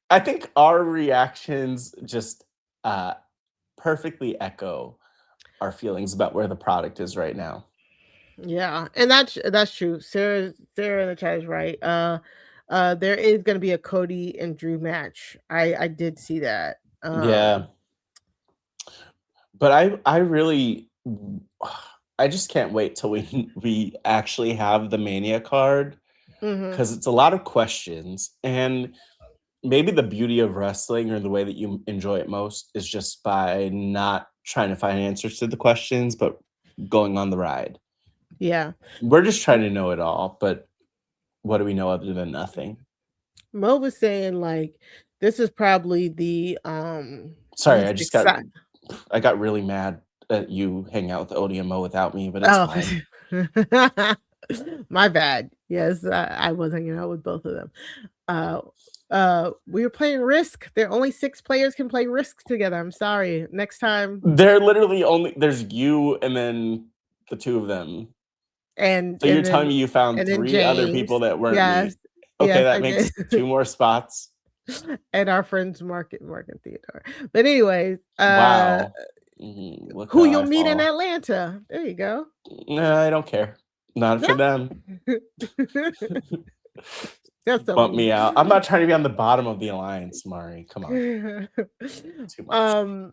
I think our reactions just perfectly echo our feelings about where the product is right now. Yeah, and that's true. Sarah in the chat is right. There is going to be a Cody and Drew match. I did see that. Yeah. But I just can't wait till we actually have the Mania card, because it's a lot of questions, and maybe the beauty of wrestling, or the way that you enjoy it most, is just by not trying to find answers to the questions, but going on the ride. Yeah. We're just trying to know it all, but what do we know other than nothing? Mo was saying like this is probably the sorry, I got really mad at you hanging out with Odie and Mo without me, but it's fine. My bad. Yes, I was hanging out with both of them. We were playing Risk. There only 6 players can play Risk together. I'm sorry. Next time. They're literally there's you and then the 2 of them. And So you're and telling then me you found and then 3 other people James. that weren't Yes. me? Okay, Yes, that I makes did. 2 more spots. And our friends Mark and Theodore. But anyways, Wow. Look who how you'll I meet in fall. Atlanta. There you go. Nah, I don't care. Not for them. That's so Bump mean. me out. I'm not trying to be on the bottom of the alliance, Mari. Come on. Too much.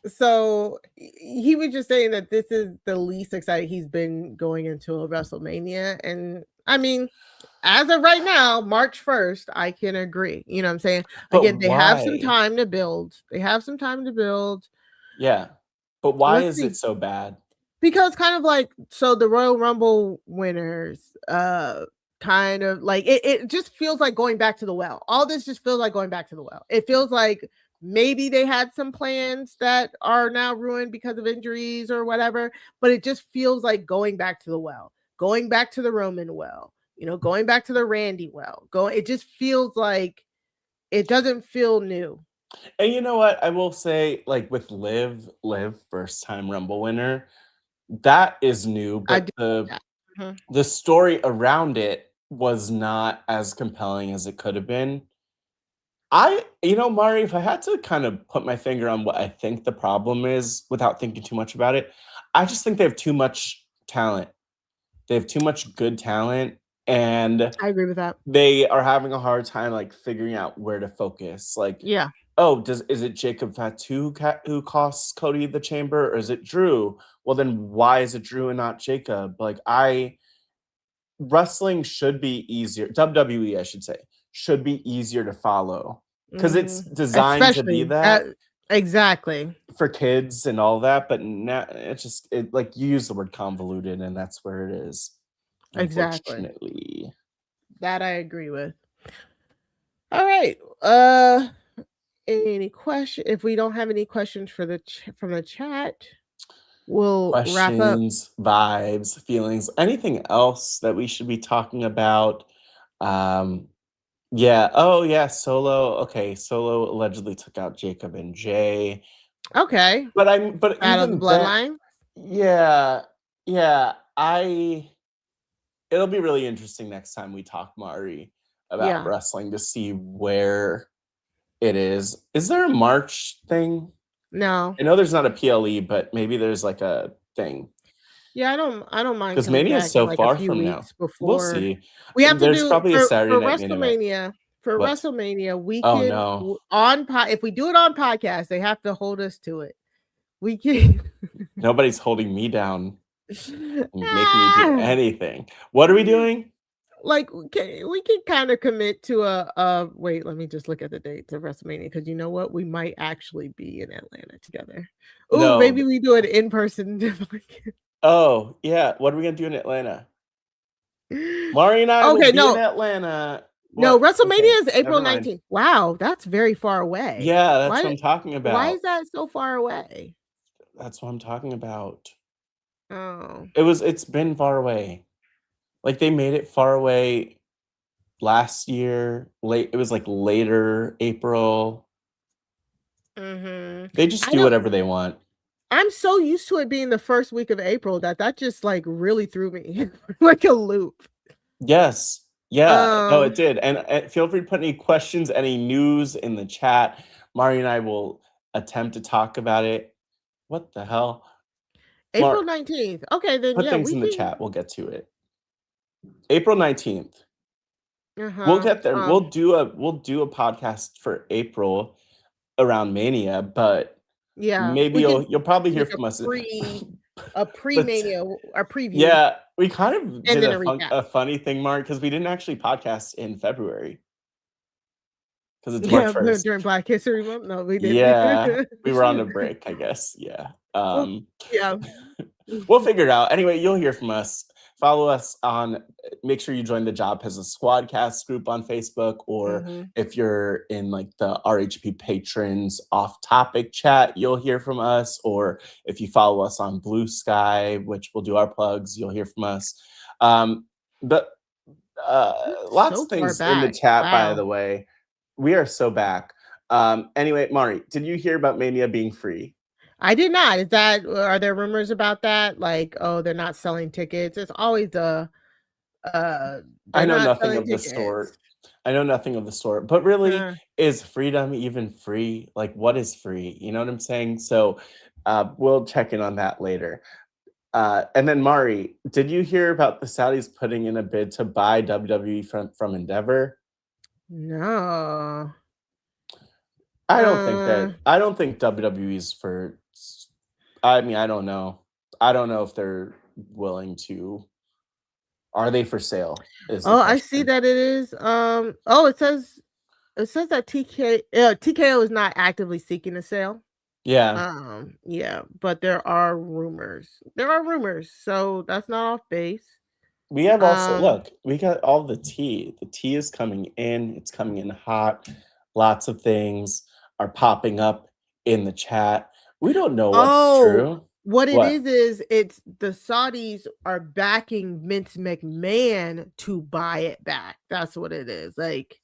So he was just saying that this is the least excited he's been going into a WrestleMania. And I mean, as of right now, March 1st, I can agree. You know what I'm saying? But Again, they have some why? time to build. Yeah. But why Let's is see. it so bad? Because kind of like, so the Royal Rumble winners, kind of like it just feels like going back to the well. All this just feels like going back to the well. It feels like maybe they had some plans that are now ruined because of injuries or whatever, but it just feels like going back to the well, going back to the Roman well, going back to the Randy well. It just feels like it doesn't feel new. And you know what? I will say, like with Liv, first time Rumble winner, that is new, I but do that. Mhm. the story around it was not as compelling as it could have been. Mari, if I had to kind of put my finger on what I think the problem is without thinking too much about it, I just think they have too much talent. They have too much good talent, and I agree with that. they are having a hard time like figuring out where to focus. Like, Yeah. oh, is it Jacob Fatu who costs Cody the chamber, or is it Drew? Well, then why is it Drew and not Jacob? Like, wrestling should be easier. WWE, I should say, should be easier to follow because it's designed to be Especially that exactly. for kids and all that. But now like you use the word convoluted, and that's where it is. Exactly. Unfortunately, That I agree with. All right. Any question? If we don't have any questions from the chat, we'll wrap up. questions, vibes, feelings, anything else that we should be talking about? Yeah. Oh, yeah. Solo. Okay. Solo allegedly took out Jacob and Jay. Okay. But Out of the even then, bloodline. yeah. It'll be really interesting next time we talk, Mari, about wrestling to see where it is. Is there a March thing? No. I know there's not a PLE, but maybe there's like a thing. Yeah, I don't mind Because coming Mania back is so in like far a few from now. weeks before. We'll see. We have to There's do probably a for Saturday night main event. WrestleMania. For What? WrestleMania, we Oh, can no. if we do it on podcast, they have to hold us to it. We can. Nobody's holding me down and making me do anything. What are we doing? Like, we can kind of commit to wait, let me just look at the dates of WrestleMania, because you know what? We might actually be in Atlanta together. Oh, No. maybe we do it in person. Oh, yeah. What are we going to do in Atlanta? Mari and I will be in Atlanta. No, What? WrestleMania is April never mind. 19th. Wow, that's very far away. Yeah, that's what I'm talking about. Why is that so far away? That's what I'm talking about. Oh. It's been far away. Like they made it far away last year. It was like later April. They just do whatever they want. I'm so used to it being the first week of April that just like really threw me like a loop. Yes. Yeah. No, it did. And feel free to put any questions, any news in the chat. Mari and I will attempt to talk about it. What the hell? April 19th. Okay, then put things in the chat. We'll get to it. April 19th. We'll get there. We'll do a podcast for April around Mania, but maybe you'll probably hear from us. A pre-Mania or preview. Yeah, we kind of did a funny thing, Mark, because we didn't actually podcast in February. Because it's March 1st. During Black History Month? No, we didn't. Yeah, we were on a break, I guess. Yeah. Yeah. We'll figure it out. Anyway, you'll hear from us. Follow us make sure you join the Job as a Squadcast group on Facebook, or if you're in like the RHP patrons off topic chat, you'll hear from us. Or if you follow us on Blue Sky, which we'll do our plugs, you'll hear from us. Lots of things in the chat, by the way. We are so back. Anyway, Mari, did you hear about Mania being free? I did not. Are there rumors about that? Like, oh, they're not selling tickets. It's always they're I know not nothing selling of the tickets. sort. I know nothing of the sort. But really, Huh. is freedom even free? Like, what is free? You know what I'm saying? So we'll check in on that later. And then Mari, did you hear about the Saudis putting in a bid to buy WWE from Endeavor? No. I Uh, don't think WWE's for. I mean, I don't know. I don't know if they're willing to. Are they for sale? Is the oh, I see question. that it is. Oh, it says that TKO is not actively seeking a sale. Yeah. Yeah, but there are rumors. There are rumors, so that's not off base. We have also Um, look, we got all the tea. The tea is coming in. It's coming in hot. Lots of things are popping up in the chat. We don't know what's oh, true. what it What? is it's the Saudis are backing Vince McMahon to buy it back. That's what it is. Like,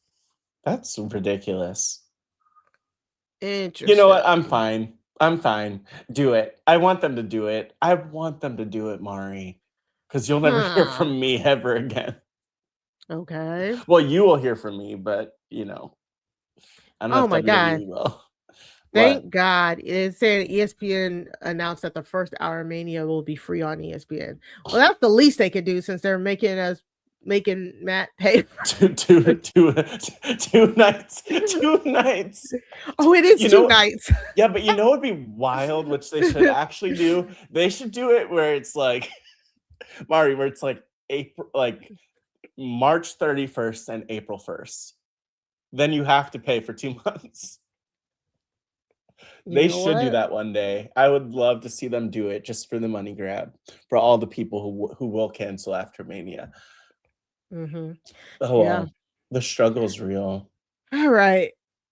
That's ridiculous. You know what? I'm interesting. fine. I'm fine. Do it. I want them to do it. I want them to do it, Mari. Because you'll never hear Huh. from me ever again. Okay. Well, you will hear from me, but you know, I don't know Oh if my god. WWE will. What? Thank God. It's saying ESPN announced that the first hour of Mania will be free on ESPN. Well, that's the least they could do since they're making Matt pay for Two nights. 2 nights. Oh, it is You 2 know, nights. yeah, but you know what'd be wild, which they should actually do? They should do it where it's like Mari, where it's like April, like March 31st and April 1st. Then you have to pay for 2 months. You They know should do what? that one day. I would love to see them do it just for the money grab for all the people who will cancel after Mania. Mhm. Oh Yeah. well, the struggle is real. All right.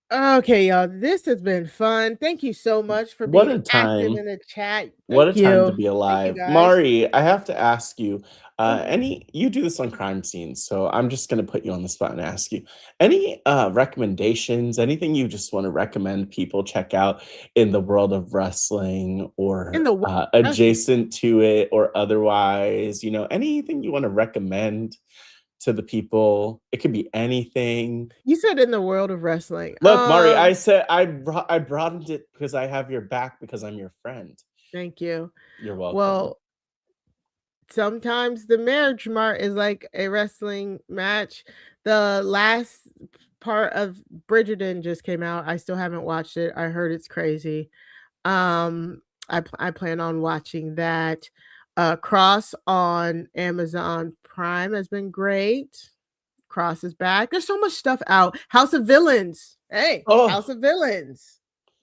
Okay, y'all. This has been fun. Thank you so much for What being a active time. in the chat. What a Thank time to you. be Thank you alive. guys. Mari, I have to ask you, Mhm. you do this on crime scenes, so I'm just gonna put you on the spot and ask you, any recommendations, anything you just want to recommend people check out in the world of wrestling In or the world of wrestling. adjacent to it or otherwise, anything you want to recommend to the people? It could be anything. You said in the world of wrestling. Look, Mari, I said I broadened it because I have your back because I'm your friend. Thank you. You're welcome. Well, sometimes the marriage mart is like a wrestling match. The last part of Bridgerton just came out. I still haven't watched it. I heard it's crazy. I plan on watching that. Cross on Amazon Prime has been great. Cross is back. There's so much stuff out. House of Villains. Hey, House Oh. of Villains.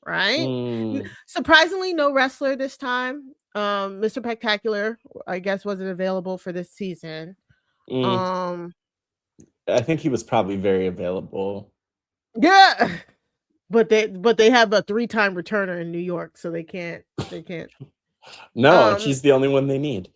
Right? Mm, Surprisingly, no wrestler this time. Mr. Spectacular, I guess, wasn't available for this season. mm. Um, I think he was probably very available. yeah, but they have a 3-time returner in New York, so they can't. No, Um, he's the only one they need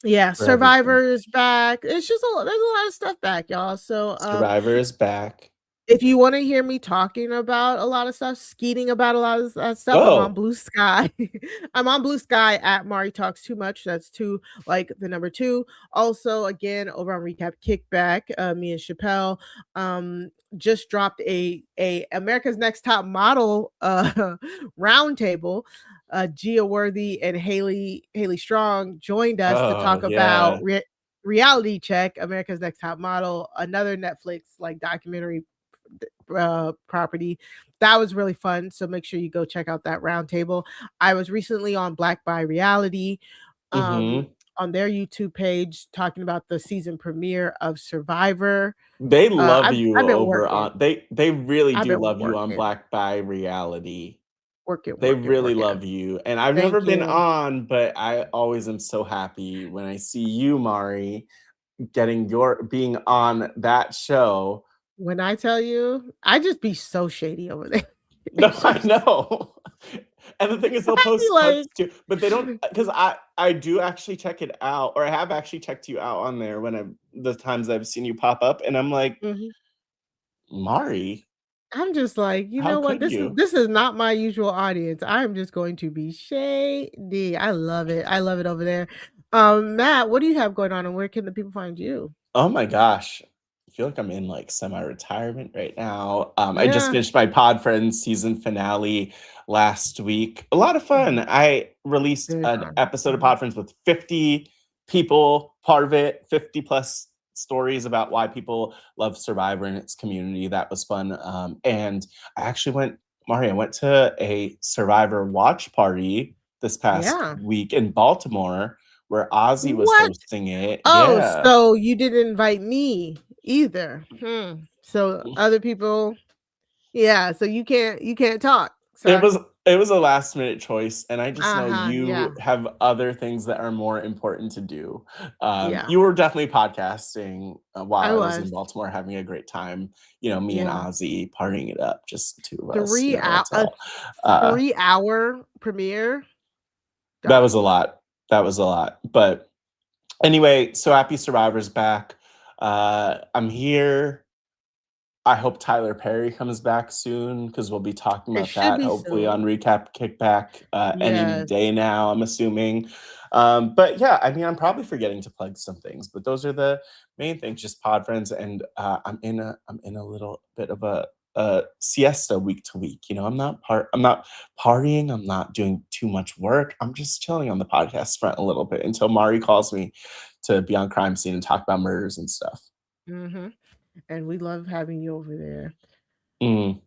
yeah, for everything. Survivor is back. It's just there's a lot of stuff back, y'all. So Survivor is back. if you want to hear me talking about a lot of stuff, skeeting about a lot of that stuff, I'm on Oh, Blue Sky. I'm on Blue Sky at Mari Talks Too Much. That's two, like the number 2. Also, again, over on Recap Kickback, me and Chappelle just dropped a America's Next Top Model roundtable. Gia Worthy and Haley Strong joined us to oh talk yeah. about Reality Check, America's Next Top Model, another Netflix like documentary property. That was really fun. So make sure you go check out that roundtable. I was recently on Black by Reality Mhm. on their YouTube page talking about the season premiere of Survivor. They love you I've been over working. on they really I've do been love you on working, Black by Reality. working, They working, really working. love you. And I've never Thank been you. on, but I always am so happy when I see you, Mari, being on that show. When I tell you, I just be so shady over there. No, It's I just know. And the thing is they'll I be post clips like, too, but they don't because I do actually check it out, or I have actually checked you out on there the times I've seen you pop up, and I'm like, mhm. Mari. I'm just like, you How know what? could you? This is not my usual audience. I'm just going to be shady. I love it. I love it over there. Matt, what do you have going on, and where can the people find you? Oh my gosh. I feel like I'm in like semi-retirement right now. I just Yeah. finished my Pod Friends season finale last week. A lot of fun. Mhm. I released Very an fun. episode of Mhm. Pod Friends with 50 people, part of it, 50 plus stories about why people love Survivor and its community. That was fun. And I actually I went to a Survivor watch party this past Yeah. week in Baltimore where Ozzy was What? hosting it. Oh, Yeah. so you didn't invite me either. So other people, yeah, so you can't talk. It Sorry. was it was a last minute choice, and I just know Uh-huh. you Yeah. have other things that are more important to do. Yeah. You were definitely podcasting while I I was in was. Baltimore having a great time. You know, me and Yeah. Ozzy partying it up, just the two of us. You 3 know, hour that's a all. Uh, 3 hour premiere. that was Dog. a lot. That was a lot. But anyway, so happy Survivor's back. I'm here. I hope Tyler Perry comes back soon because we'll be talking It about should that be hopefully on soon. Recap Kickback any Yes. day now, I'm assuming. But yeah, I mean, I'm probably forgetting to plug some things, but those are the main things, just Pod Friends. And I'm in a little bit of a siesta week to week. You know, I'm not partying, I'm not doing too much work. I'm just chilling on the podcast front a little bit until Mari calls me to be on Crime Scene and talk about murders and stuff. Mm-hmm. And we love having you over there. Mm.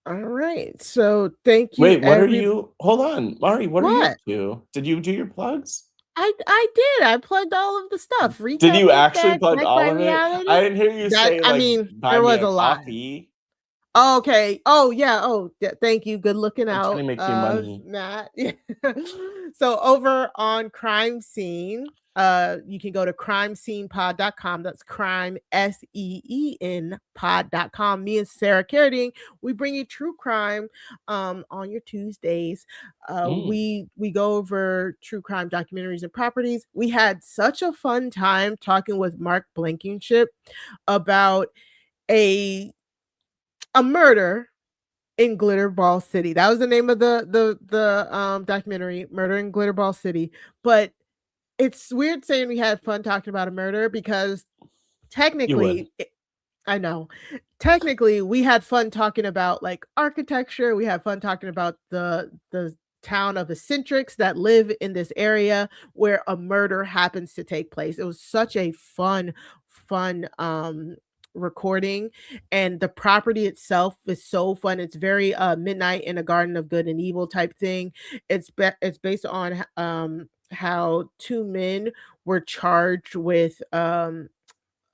All right. So thank you, Wait, what are you? Hold on, Mari. What are you up what? to? Did you do your plugs? I did. I plugged all of the stuff. Did Recap, you actually kickback, plug back by all of it? reality. I didn't hear you That say I like mean, buy there me was a a lot. coffee. Okay. Oh yeah. Oh, thank you. Good looking I'm trying out, to make you money. Matt. So over on Crime Scene, you can go to crimescenepod.com. That's crime SEEN pod.com. Me and Sarah Carradine, we bring you true crime on your Tuesdays. Mm. We go over true crime documentaries and properties. We had such a fun time talking with Mark Blankenship about a murder in Glitter Ball City. That was the name of the documentary, Murder in Glitter Ball City. But it's weird saying we had fun talking about a murder because You would. technically I know. Technically, we had fun talking about like architecture. We had fun talking about the town of eccentrics that live in this area where a murder happens to take place. It was such a fun recording, and the property itself is so fun. It's very Midnight in a Garden of Good and Evil type thing. It's based on how two men were charged with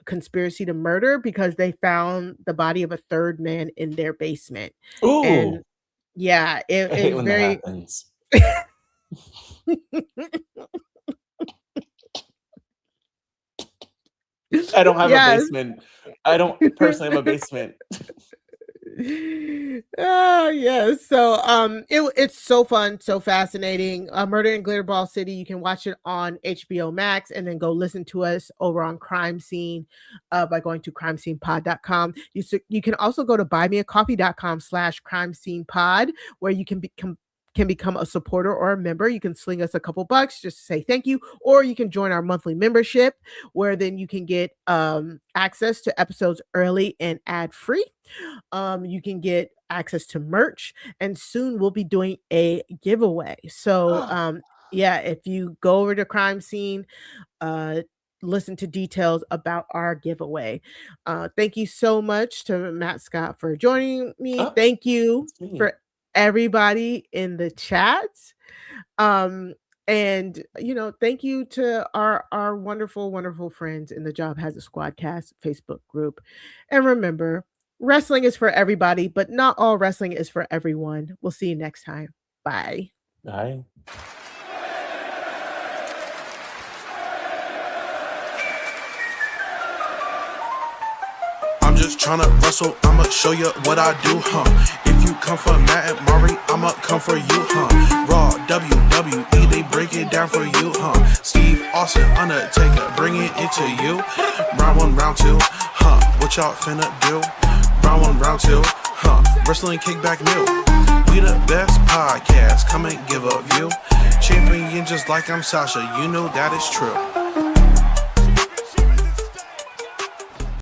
conspiracy to murder because they found the body of a third man in their basement. And Ooh, yeah, I it hate was when that very happens. I don't have a yes. basement. I don't personally have a basement. Oh yes. So it's so fun, so fascinating. Murder in Glitter Ball City. You can watch it on HBO Max and then go listen to us over on Crime Scene by going to crimescenepod.com. You can also go to buymeacoffee.com/crimescenepod where you can become a supporter or a member. You can sling us a couple bucks just to say thank you, or you can join our monthly membership where then you can get access to episodes early and ad free. You can get access to merch, and soon we'll be doing a giveaway. So yeah, if you go over to Crime Scene, listen to details about our giveaway. Thank you so much to Matt Scott for joining me. Oh, Thank you it's me. for everybody in the chat. And thank you to our wonderful friends in the Job Has a Squadcast Facebook group. And remember, wrestling is for everybody, but not all wrestling is for everyone. We'll see you next time. Bye. Bye. I'm just tryna wrestle, I'ma show you what I do, If you come for Matt and Mari, I'ma come for you, Raw, WWE, they break it down for you, Steve Austin, Undertaker, bring it into you. Round 1, round 2, what y'all finna do? round one, round two. Wrestling Kickback new. We the best podcast. Come and give a view. Champion just like I'm Sasha. You know that is true.